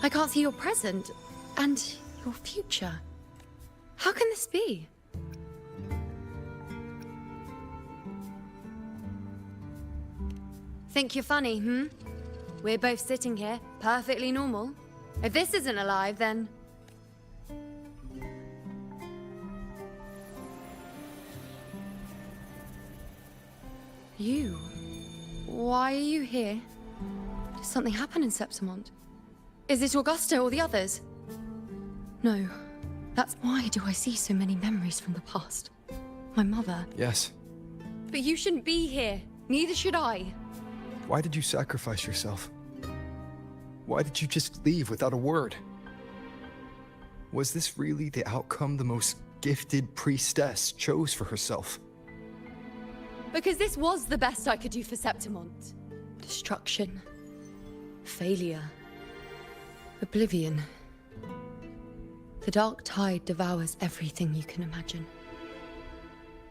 S2: I can't see your present and your future. How can this be? Think you're funny, hmm? We're both sitting here, perfectly normal. If this isn't alive, then... You? Why are you here? Did something happen in Septimont? Is it Augusta or the others? No. That's why do I see so many memories from the past? My mother.
S9: Yes.
S2: But you shouldn't be here. Neither should I.
S9: Why did you sacrifice yourself? Why did you just leave without a word? Was this really the outcome the most gifted priestess chose for herself?
S2: Because this was the best I could do for Septimont. Destruction. Failure. Oblivion. The dark tide devours everything you can imagine.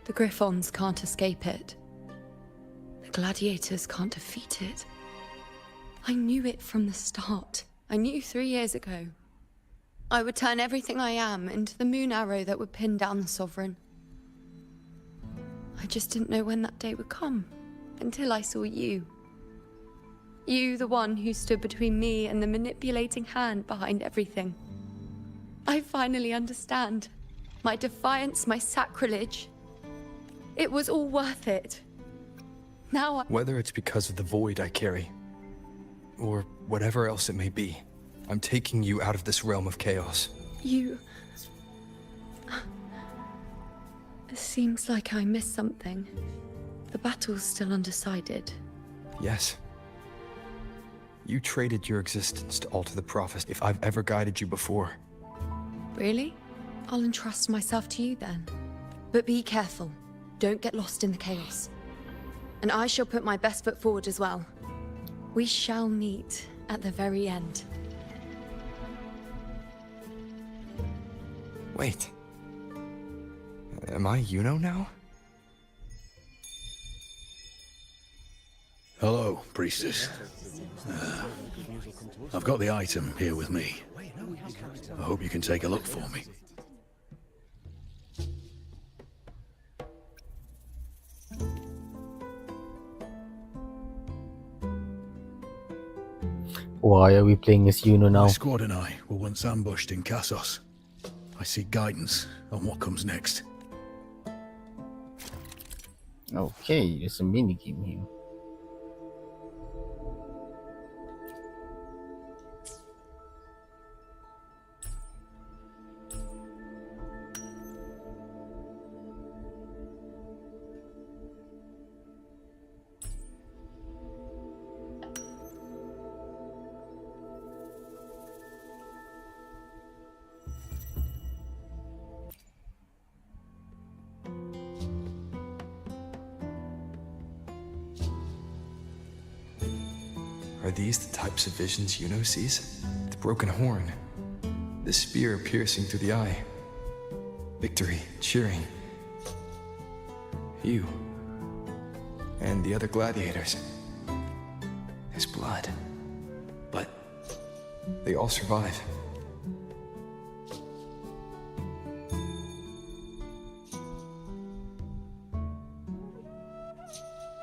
S2: The Griffons can't escape it. The gladiators can't defeat it. I knew it from the start. I knew 3 years ago. I would turn everything I am into the moon arrow that would pin down the Sovereign. I just didn't know when that day would come, until I saw you. You, the one who stood between me and the manipulating hand behind everything. I finally understand. My defiance, my sacrilege. It was all worth it. Now I...
S9: Whether it's because of the void I carry, or whatever else it may be, I'm taking you out of this realm of chaos.
S2: You... It seems like I missed something. The battle's still undecided.
S9: Yes. You traded your existence to alter the prophecy. If I've ever guided you before.
S2: Really? I'll entrust myself to you then. But be careful. Don't get lost in the chaos. And I shall put my best foot forward as well. We shall meet at the very end.
S9: Wait. Am I Iuno now?
S4: Hello, priestess. I've got the item here with me. I hope you can take a look for me.
S1: Why are we playing as Iuno now?
S4: My squad and I were once ambushed in Kassos. I seek guidance on what comes next.
S1: Okay, there's a minigame here.
S9: Are these the types of visions Iuno sees? The broken horn, the spear piercing through the eye, victory, cheering, you, and the other gladiators. His blood, but they all survive.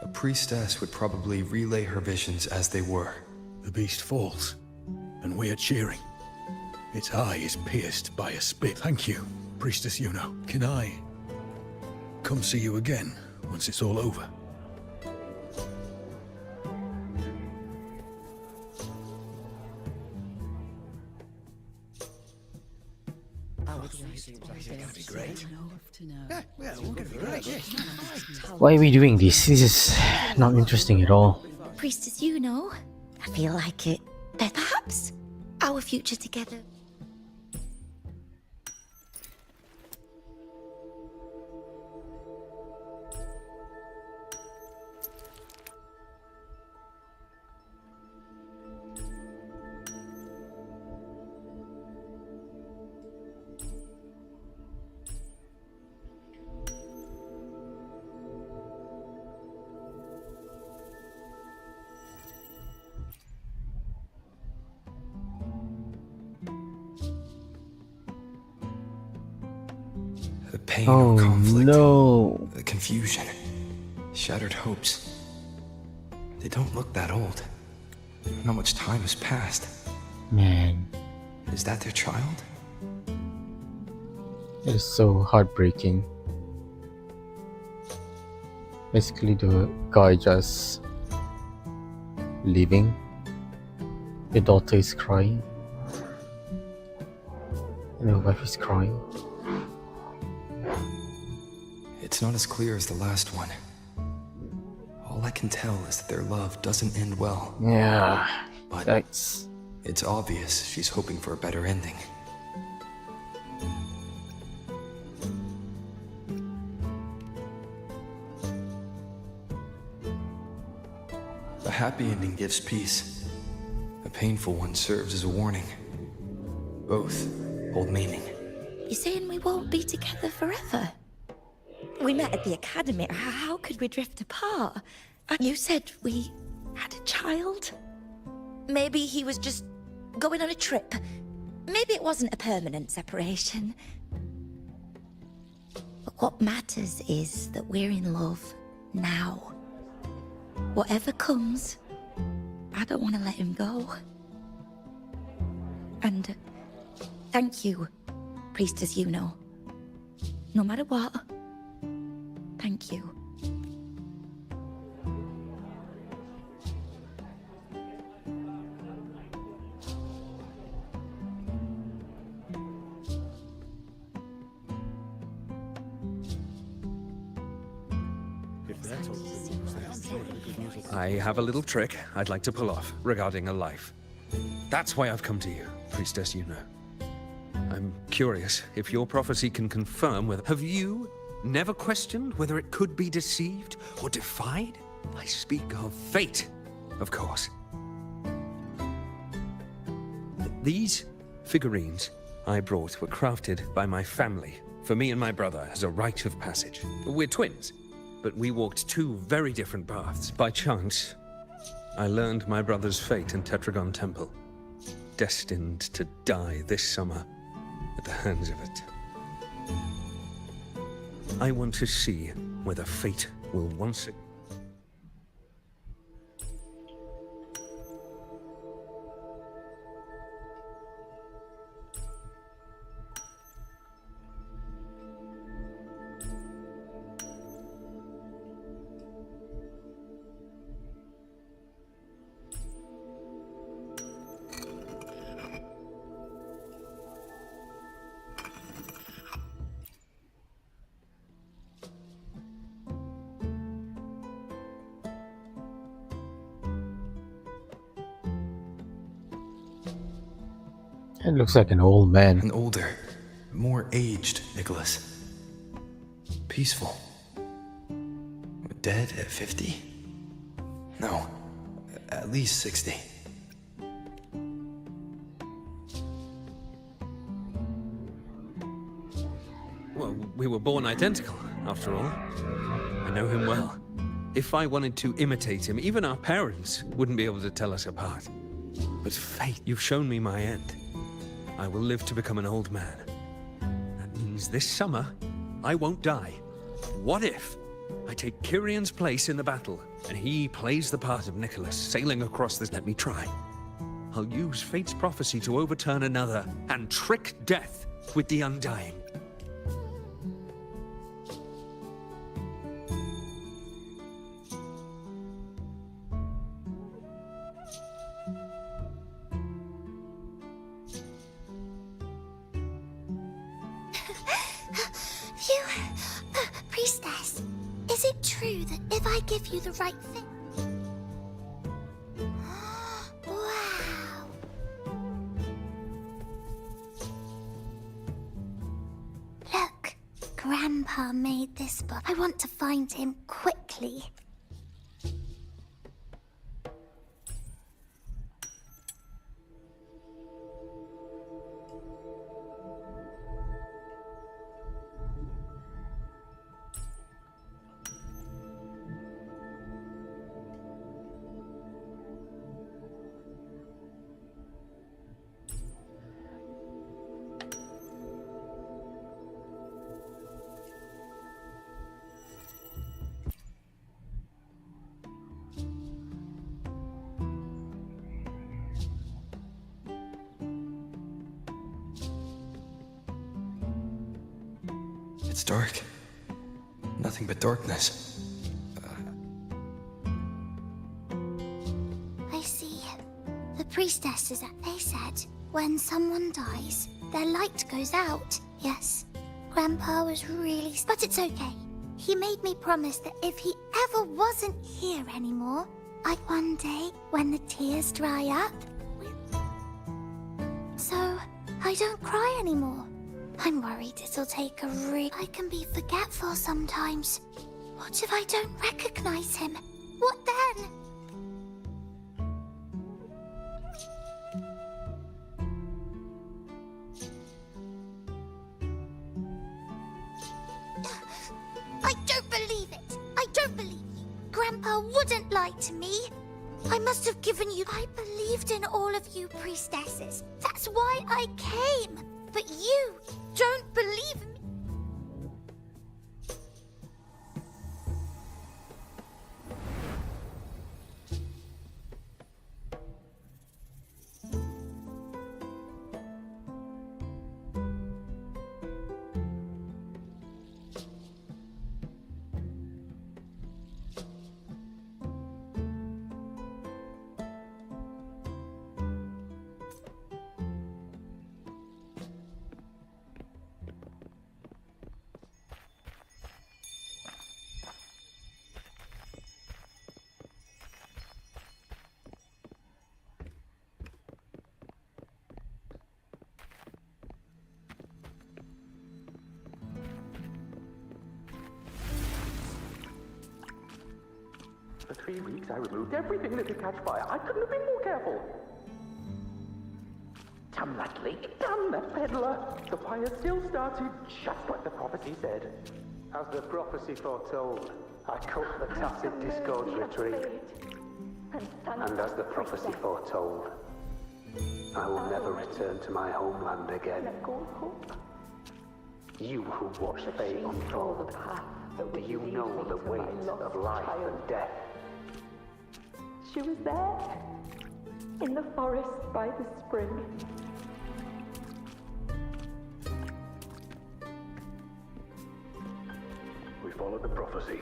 S9: A priestess would probably relay her visions as they were.
S4: The beast falls, and we are cheering. Its eye is pierced by a spear. Thank you, Priestess Iuno. Can I come see you again once it's all over?
S1: Why are we doing this? This is not interesting at all.
S3: Priestess Iuno. I feel like it. But perhaps our future together.
S9: The pain
S1: Oh
S9: or conflict.
S1: no.
S9: The confusion. Shattered hopes. They don't look that old. Not much time has passed.
S1: Man,
S9: Is that their child?
S1: it is so heartbreaking. Basically, the guy just leaving. The daughter is crying. And the wife is crying.
S9: It's not as clear as the last one. All I can tell is that their love doesn't end well.
S1: Yeah,
S9: But
S1: that's...
S9: it's obvious she's hoping for a better ending. A happy ending gives peace. A painful one serves as a warning. Both hold meaning.
S3: You're saying we won't be together forever? We met at the academy. How could we drift apart? You said we had a child? Maybe he was just going on a trip. Maybe it wasn't a permanent separation. But what matters is that we're in love now. Whatever comes, I don't want to let him go. And thank you, Priestess Iuno. No matter what, thank you.
S7: I have a little trick I'd like to pull off regarding a life. That's why I've come to you, Priestess Iuno. I'm curious if your prophecy can confirm whether... Have you never questioned whether it could be deceived or defied? I speak of fate, of course. These figurines I brought were crafted by my family for me and my brother as a rite of passage. We're twins, but we walked two very different paths. By chance, I learned my brother's fate in Tetragon Temple, destined to die this summer at the hands of it. I want to see whether fate will once again...
S1: It looks like an old man.
S9: An older, more aged Nicholas. Peaceful. Dead at 50? No, at least 60.
S7: Well, we were born identical, after all. I know him well. If I wanted to imitate him, even our parents wouldn't be able to tell us apart. But fate, you've shown me my end. I will live to become an old man. That means this summer, I won't die. What if I take Kyrion's place in the battle, and he plays the part of Nicholas, sailing across this? Let me try. I'll use fate's prophecy to overturn another, and trick death with the undying.
S8: Priestess, is it true that if I give you the right thing... Grandpa made this book. I want to find him quickly.
S9: It's dark. Nothing but darkness.
S8: I see. The priestesses, they said, when someone dies, their light goes out. Yes, Grandpa was really... But it's okay. He made me promise that if he ever wasn't here anymore, one day, when the tears dry up, so I don't cry anymore. I'm worried it'll take a I can be forgetful sometimes. What if I don't recognize him? What then? I don't believe it. I don't believe you. Grandpa wouldn't lie to me. I must have given you... I believed in all of you priestesses. That's why I came. But you don't believe me.
S17: For 3 weeks, I removed everything that could catch fire. I couldn't have been more careful. Damn that lake, damn that peddler. The fire still started just like the prophecy said.
S18: As the prophecy foretold, I cut the tacit discords retreat. And as the prophecy foretold, I will never return to my homeland again. You who watched fate unfold, do you know the weight of life and death?
S15: She was there, in the forest by the spring.
S17: We followed the prophecy,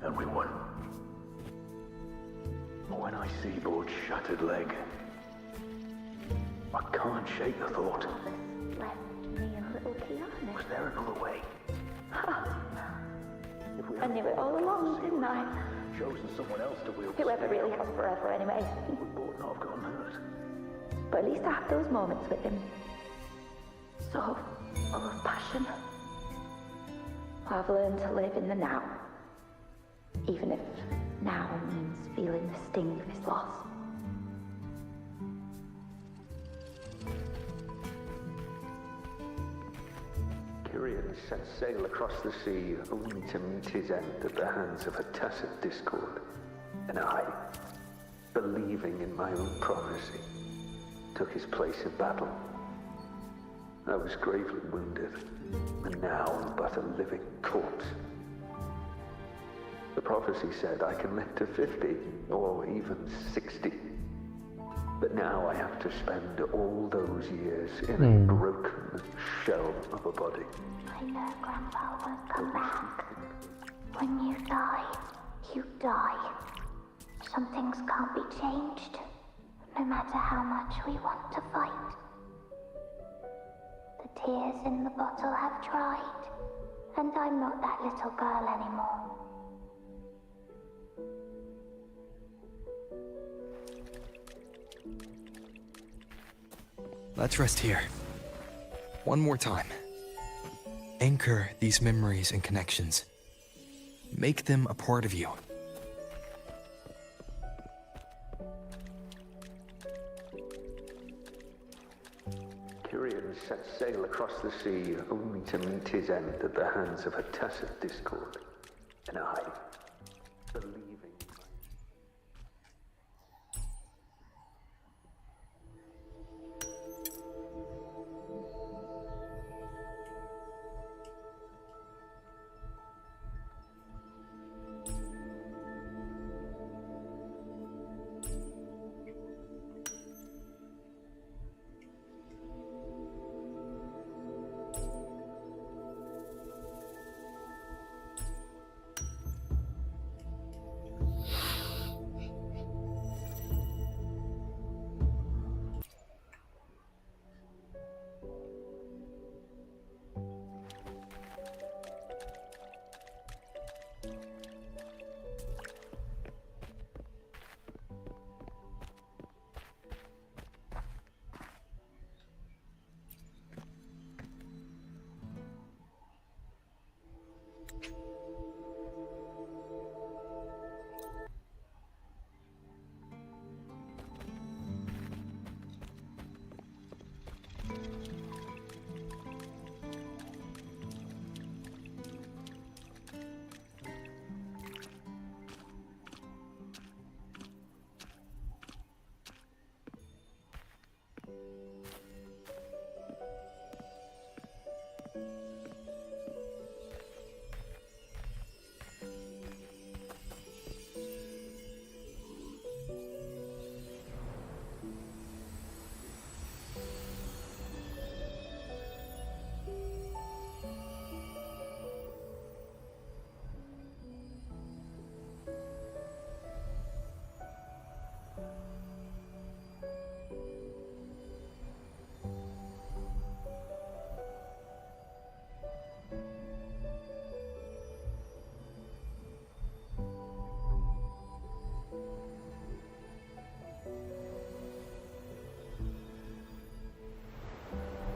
S17: and we won. But when I see Board's shattered leg, I can't shake the thought. Was there another way?
S15: I knew it all along, didn't I?
S17: Chosen someone else to wield.
S15: Whoever really has forever, anyway.
S17: Would Board not have gotten hurt?
S15: But at least I had those moments with him. So full of passion. I've learned to live in the now. Even if now means feeling the sting of his loss.
S17: Kyrian set sail across the sea, only to meet his end at the hands of a tacit discord. And I, believing in my own prophecy, took his place in battle. I was gravely wounded, and now I'm but a living corpse. The prophecy said I can live to 50, or even 60. But now I have to spend all those years in a broken shell of a body.
S8: I know Grandpa won't come back. When you die, you die. Some things can't be changed, no matter how much we want to fight. The tears in the bottle have dried, and I'm not that little girl anymore.
S9: Let's rest here. One more time. Anchor these memories and connections. Make them a part of you.
S17: Kirian set sail across the sea, only to meet his end at the hands of a tacit discord. And I, believing...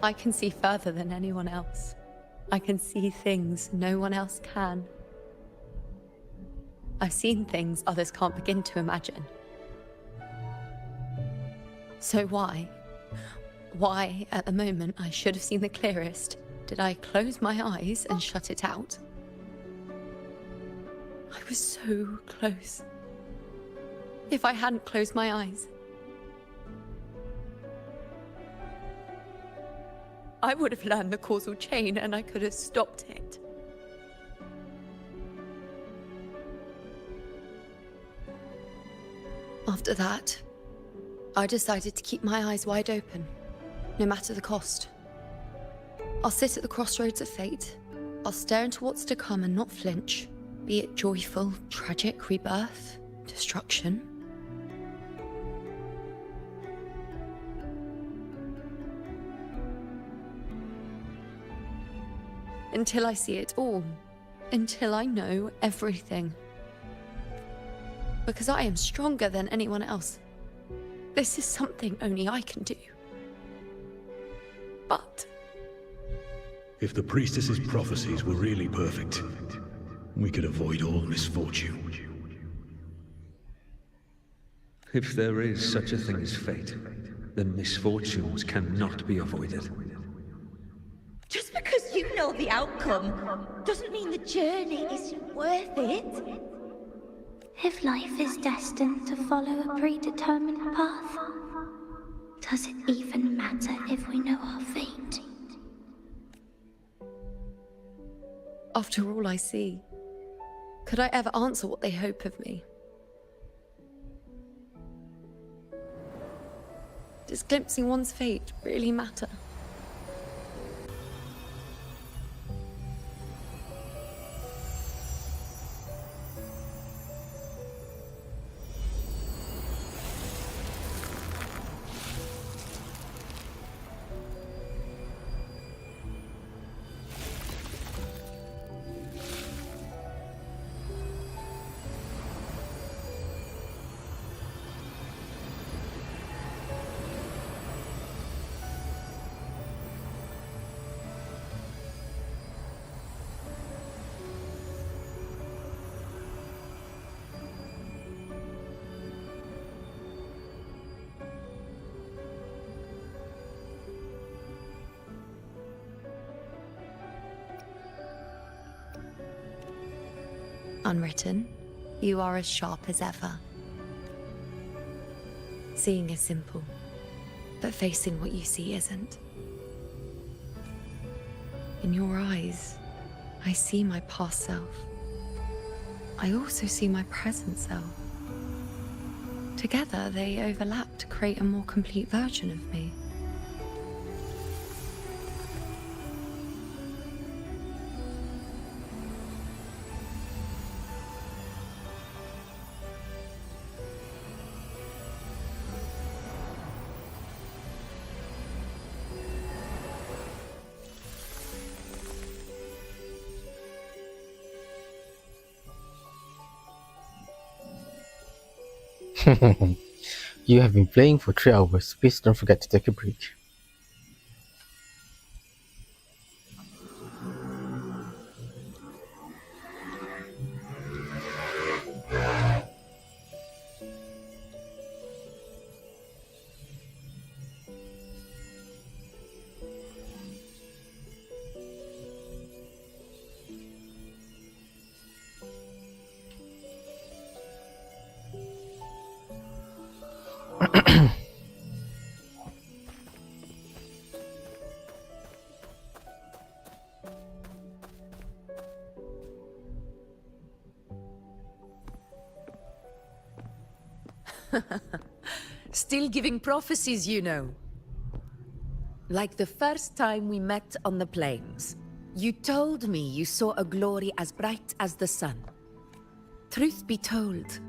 S2: I can see further than anyone else. I can see things no one else can. I've seen things others can't begin to imagine. So why at the moment I should have seen the clearest, did I close my eyes and shut it out? I was so close. If I hadn't closed my eyes, I would have learned the causal chain and I could have stopped it. After that, I decided to keep my eyes wide open, no matter the cost. I'll sit at the crossroads of fate. I'll stare into what's to come and not flinch, be it joyful, tragic rebirth, destruction. Until I see it all. Until I know everything. Because I am stronger than anyone else. This is something only I can do. But
S20: if the priestess's prophecies were really perfect, we could avoid all misfortune.
S7: If there is such a thing as fate, then misfortunes cannot be avoided.
S21: Just because you know the outcome doesn't mean the journey isn't worth it.
S8: If life is destined to follow a predetermined path, does it even matter if we know our fate?
S2: after all I see, could I ever answer what they hope of me? Does glimpsing one's fate really matter? Unwritten, you are as sharp as ever. Seeing is simple, but facing what you see isn't. In your eyes, I see my past self. I also see my present self. Together, they overlap to create a more complete version of me.
S1: You have been playing for 3 hours. Please don't forget to take a break.
S10: Still giving prophecies, you know. Like the first time we met on the plains. You told me you saw a glory as bright as the sun. Truth be told,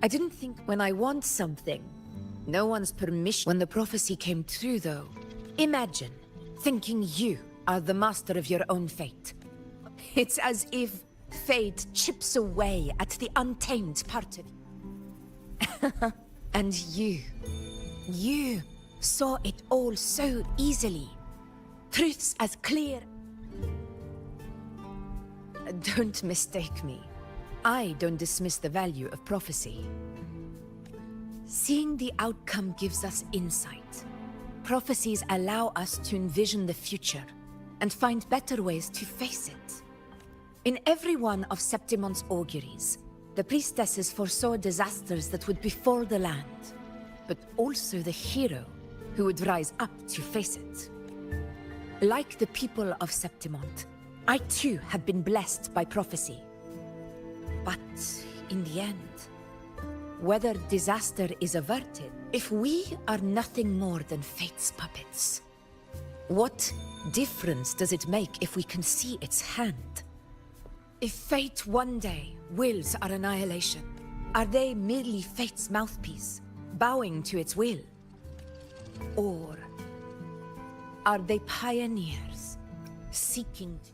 S10: I didn't think when I want something, no one's permission. When the prophecy came true, though, imagine thinking you are the master of your own fate. It's as if fate chips away at the untamed part of you. And you saw it all so easily. Truths as clear. Don't mistake me. I don't dismiss the value of prophecy. Seeing the outcome gives us insight. Prophecies allow us to envision the future and find better ways to face it. In every one of Septimon's auguries, the priestesses foresaw disasters that would befall the land, but also the hero who would rise up to face it. Like the people of Septimont, I too have been blessed by prophecy. But in the end, whether disaster is averted, if we are nothing more than fate's puppets, what difference does it make if we can see its hand? If fate one day wills our annihilation, are they merely fate's mouthpiece, bowing to its will? Or are they pioneers, seeking to...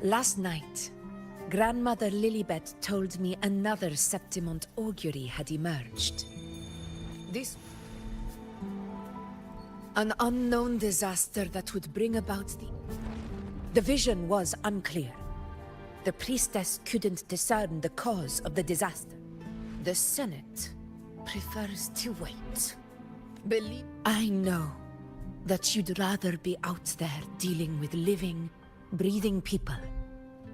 S10: Last night, Grandmother Lilibet told me another Septimont augury had emerged. This... an unknown disaster that would bring about the... The vision was unclear. The priestess couldn't discern the cause of the disaster. The Senate prefers to wait. Believe... I know that you'd rather be out there dealing with living, breathing people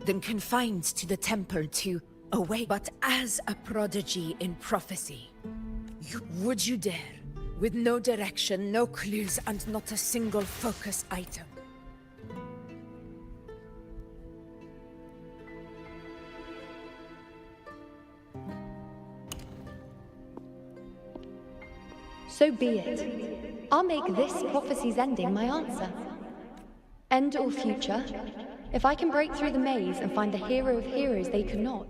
S10: than confined to the temple to await. But as a prodigy in prophecy, would you dare, with no direction, no clues, and not a single focus item?
S2: So be it. I'll make this prophecy's ending my answer. End or future, if I can break through the maze and find the hero of heroes they could not.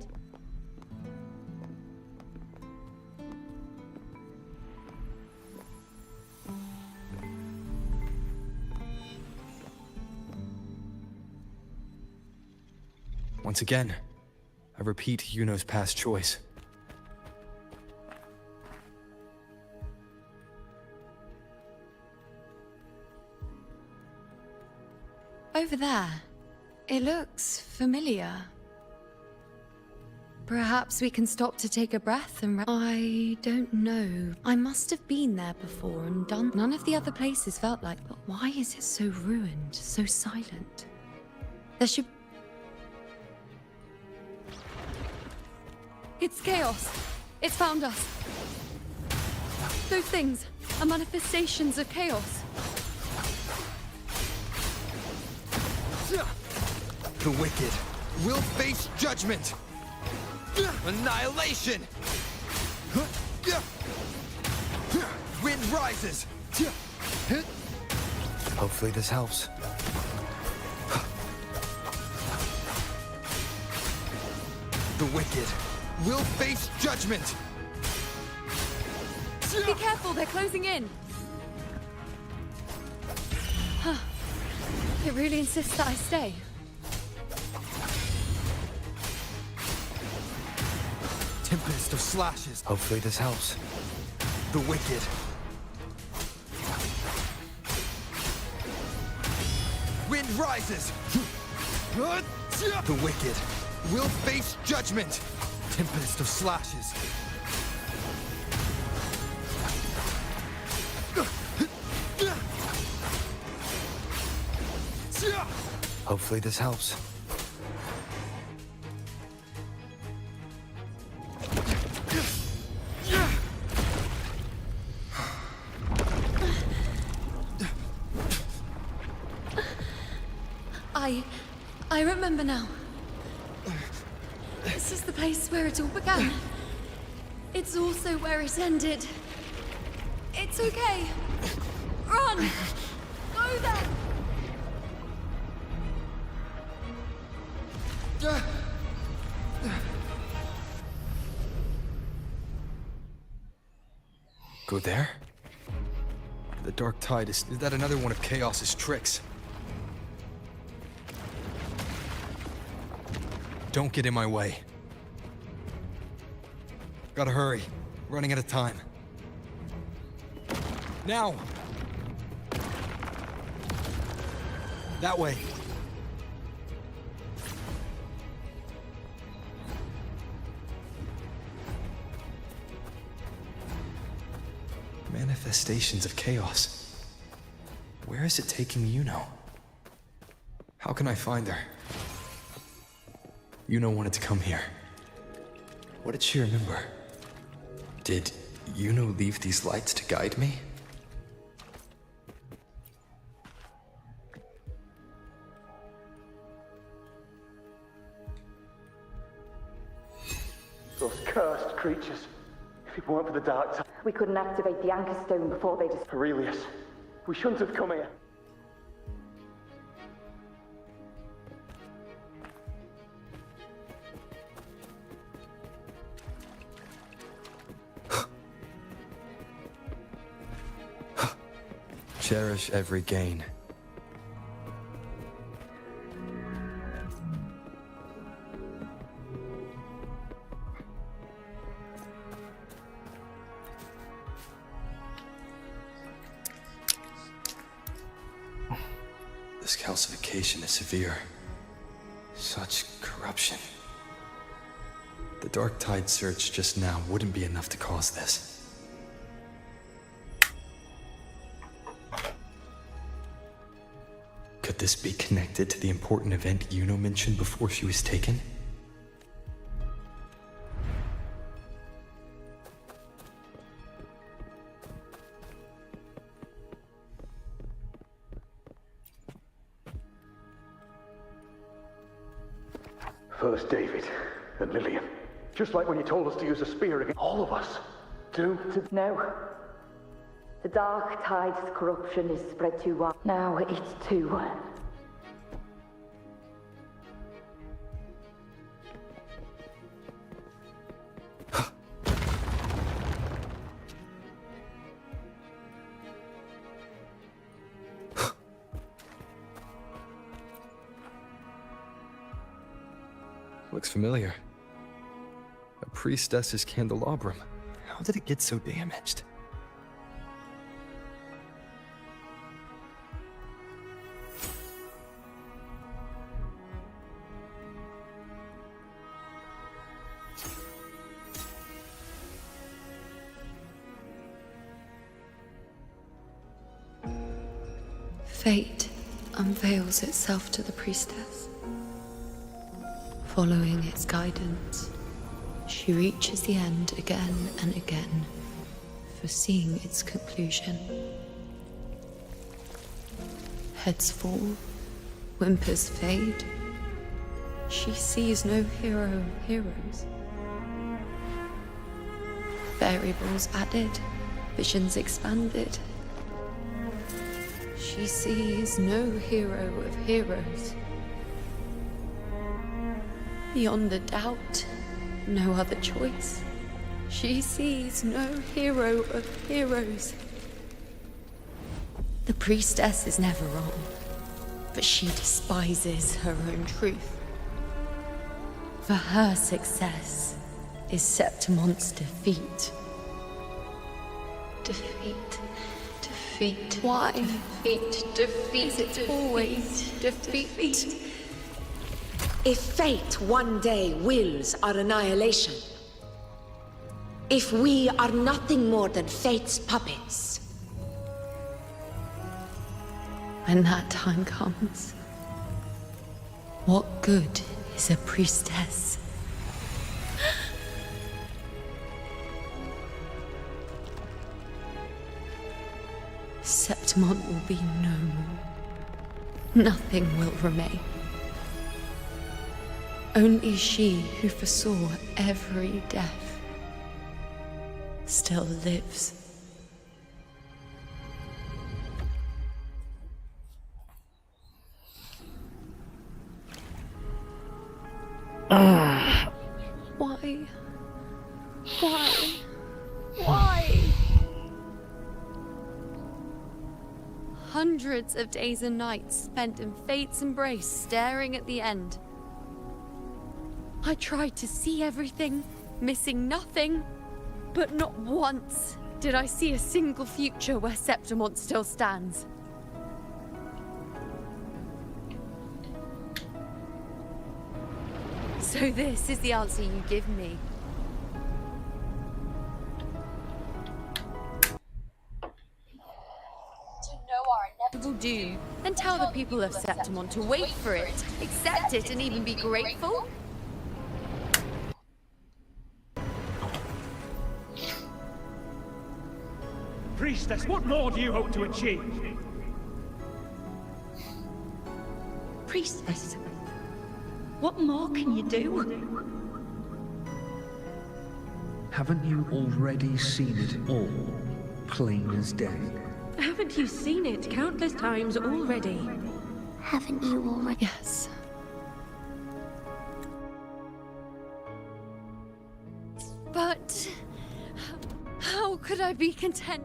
S9: Once again, I repeat Iuno's past choice.
S2: Over there. It looks familiar. Perhaps we can stop to take a breath and I don't know. I must have been there before and done. None of the other places felt like, but why is it so ruined, so silent? There should... It's chaos. It's found us. Those things are manifestations of chaos.
S13: The wicked will face judgment! Annihilation! Wind rises! Hopefully this helps. The wicked will face judgment!
S2: Be careful, they're closing in. Huh. It really insists that I stay.
S13: Tempest of slashes. Hopefully this helps. The wicked. Wind rises. The wicked will face judgment. Tempest of slashes. Hopefully this helps.
S2: I remember now. This is the place where it all began. It's also where it ended. It's okay. Run! Go there!
S9: Go there? The dark tide is that another one of Chaos's tricks? Don't get in my way. Gotta hurry. Running out of time. Now! That way. Manifestations of chaos. Where is it taking Iuno? How can I find her? Iuno wanted to come here. What did she remember? Did Iuno leave these lights to guide me?
S18: Those cursed creatures. If it weren't for the dark tide.
S16: We couldn't activate the anchor stone before they just...
S18: Aurelius, we shouldn't have come here.
S9: Cherish every gain. This calcification is severe. Such corruption. The dark tide surge just now wouldn't be enough to cause this. Could this be connected to the important event Iuno mentioned before she was taken?
S18: First David and Lillian. Just like when you told us to use a spear against all of us.
S16: No. The dark tide's corruption is spread too wide. Now it's too...
S9: Looks familiar. A priestess's candelabrum. How did it get so damaged?
S2: Fate unveils itself to the priestess, following its guidance. She reaches the end again and again, foreseeing its conclusion. Heads fall, whimpers fade. She sees no hero of heroes. Variables added, visions expanded. She sees no hero of heroes. Beyond a doubt, no other choice. She sees no hero of heroes. The priestess is never wrong, but she despises her own truth. For her success is Septimon's defeat. Defeat. Defeat. Why? Defeat. Defeat. Is it always defeat?
S10: If fate one day wills our annihilation, if we are nothing more than fate's puppets,
S2: when that time comes, what good is a priestess? Septimon will be no more. Nothing will remain. Only she who foresaw every death still lives. Why? Why? Why? Hundreds of days and nights spent in fate's embrace, staring at the end. I tried to see everything, missing nothing, but not once did I see a single future where Septimon still stands. So this is the answer you give me. To know our inevitable doom, and tell the people of Septimon to wait for it, accept it, and even be grateful?
S11: Priestess, what more do you hope to achieve?
S21: Priestess, what more can you do?
S22: Haven't you already seen it all, plain as day?
S15: Haven't you seen it countless times already?
S8: Haven't you already?
S2: Yes. But how could I be content?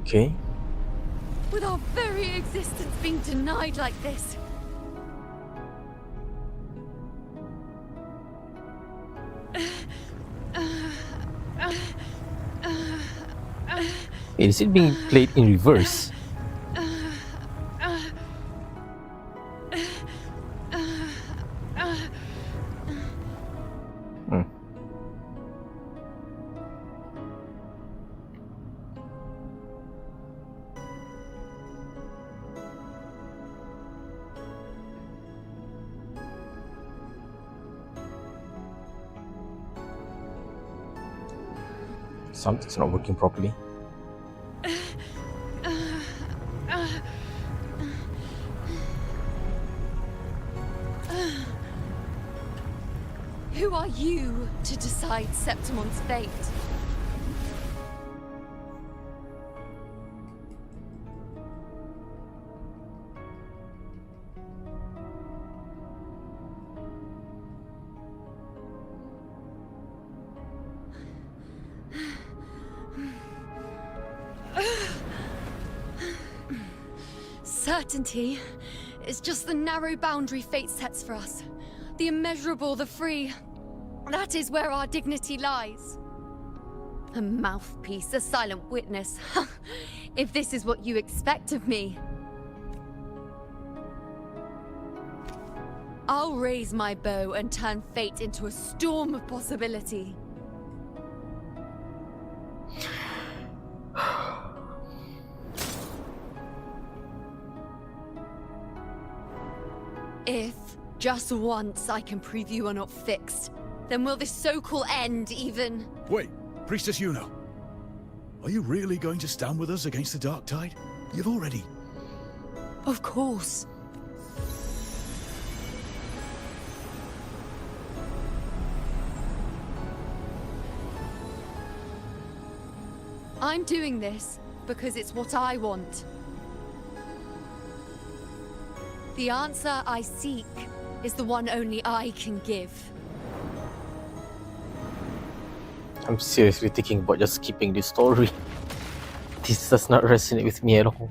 S1: Okay.
S2: With our very existence being denied like this.
S1: Is it being played in reverse? Something's not working properly.
S2: Who are you to decide Septimon's fate? Certainty is just the narrow boundary fate sets for us. The immeasurable, the free. That is where our dignity lies. A mouthpiece, a silent witness. If this is what you expect of me, I'll raise my bow and turn fate into a storm of possibility. If, just once, I can prove you are not fixed, then will this so-called end even...
S12: Wait, Priestess Iuno. Are you really going to stand with us against the Dark Tide? You've already...
S2: Of course. I'm doing this because it's what I want. The answer I seek is the one only I can give.
S1: I'm seriously thinking about just skipping this story. This does not resonate with me at all.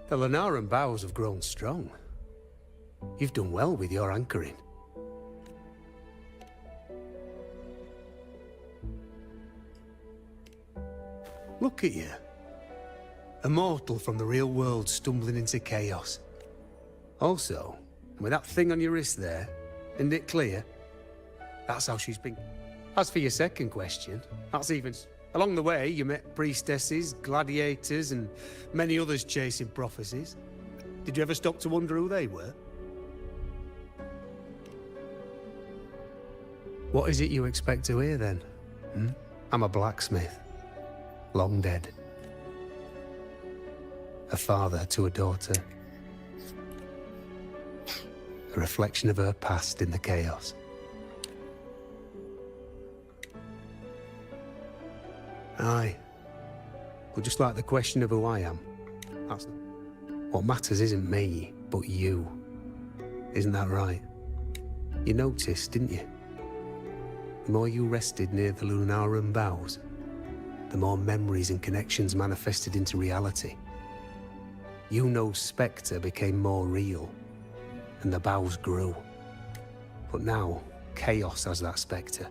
S19: The Lunaran bows have grown strong. You've done well with your anchoring. Look at you. A mortal from the real world stumbling into chaos. Also, with that thing on your wrist there, isn't it clear? That's how she's been. As for your second question, that's even... Along the way, you met priestesses, gladiators, and many others chasing prophecies. Did you ever stop to wonder who they were? What is it you expect to hear, then? I'm a blacksmith. Long dead. A father to a daughter. A reflection of her past in the chaos. Aye. Well, just like the question of who I am. That's... What matters isn't me, but you. Isn't that right? You noticed, didn't you? The more you rested near the Lunaran boughs, the more memories and connections manifested into reality. Iuno's spectre became more real, and the boughs grew. But now, chaos has that spectre.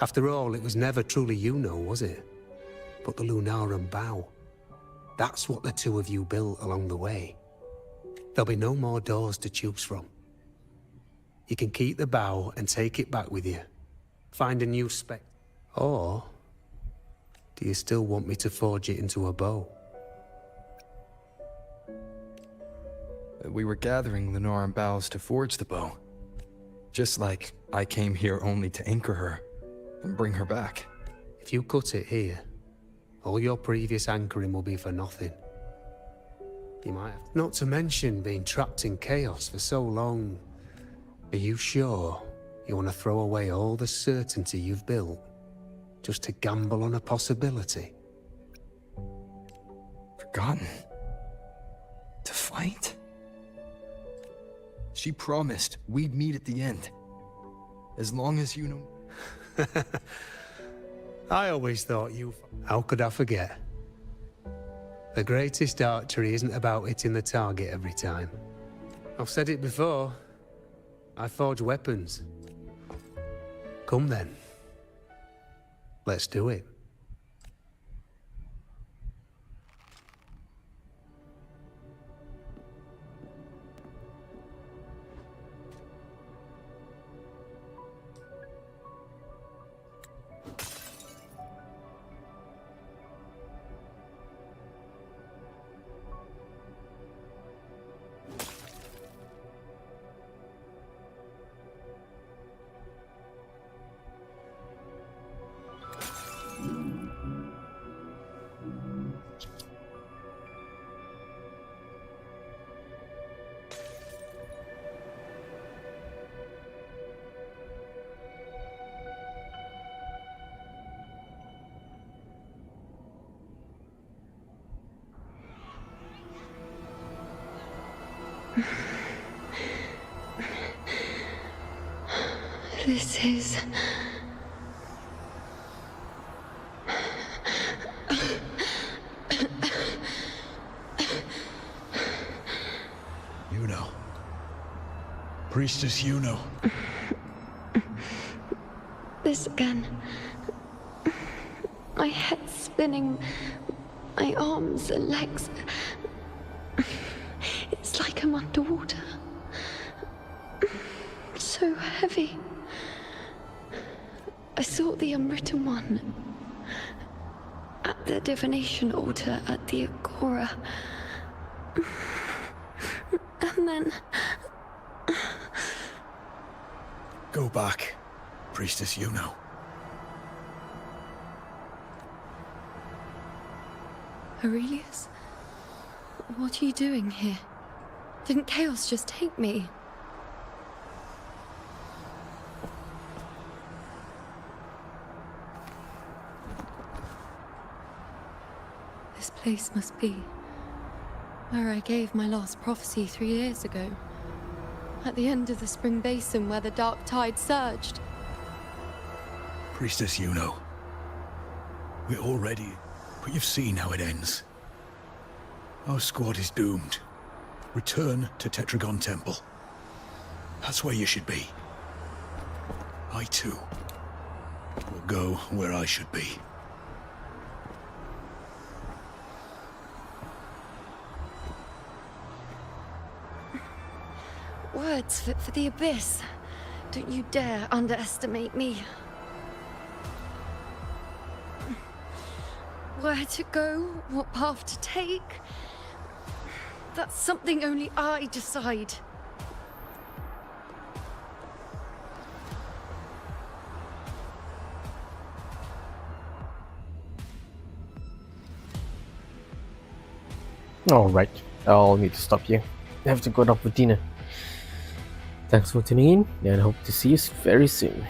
S19: After all, it was never truly Iuno, was it? But the Lunaran bough. That's what the two of you built along the way. There'll be no more doors to choose from. You can keep the bough and take it back with you. Find a new spec. Or, do you still want me to forge it into a bow?
S9: We were gathering Lunaran boughs to forge the bow. Just like I came here only to anchor her and bring her back.
S19: If you cut it here, all your previous anchoring will be for nothing. You might have... Not to mention being trapped in chaos for so long. Are you sure you want to throw away all the certainty you've built just to gamble on a possibility?
S9: Forgotten? To fight? She promised we'd meet at the end. As long as you know...
S19: I always thought you... How could I forget? The greatest archery isn't about hitting the target every time. I've said it before. I forge weapons. Come then. Let's do it.
S2: This is...
S12: Iuno. Priestess Iuno.
S2: This again. My head spinning, my arms and legs. It's like I'm underwater. So heavy. I saw the Unwritten One at the divination altar at the Agora. And then...
S12: Go back, Priestess Iuno.
S2: Aurelius? What are you doing here? Didn't Chaos just take me? This place must be where I gave my last prophecy 3 years ago. At the end of the spring basin where the dark tide surged.
S12: Priestess Iuno. We're all ready, but you've seen how it ends. Our squad is doomed. Return to Tetragon Temple. That's where you should be. I too will go where I should be.
S2: Words fit for the abyss. Don't you dare underestimate me. Where to go, what path to take, that's something only I decide.
S1: Alright, I'll need to stop here. I have to go down for dinner. Thanks for tuning in, and I hope to see you very soon.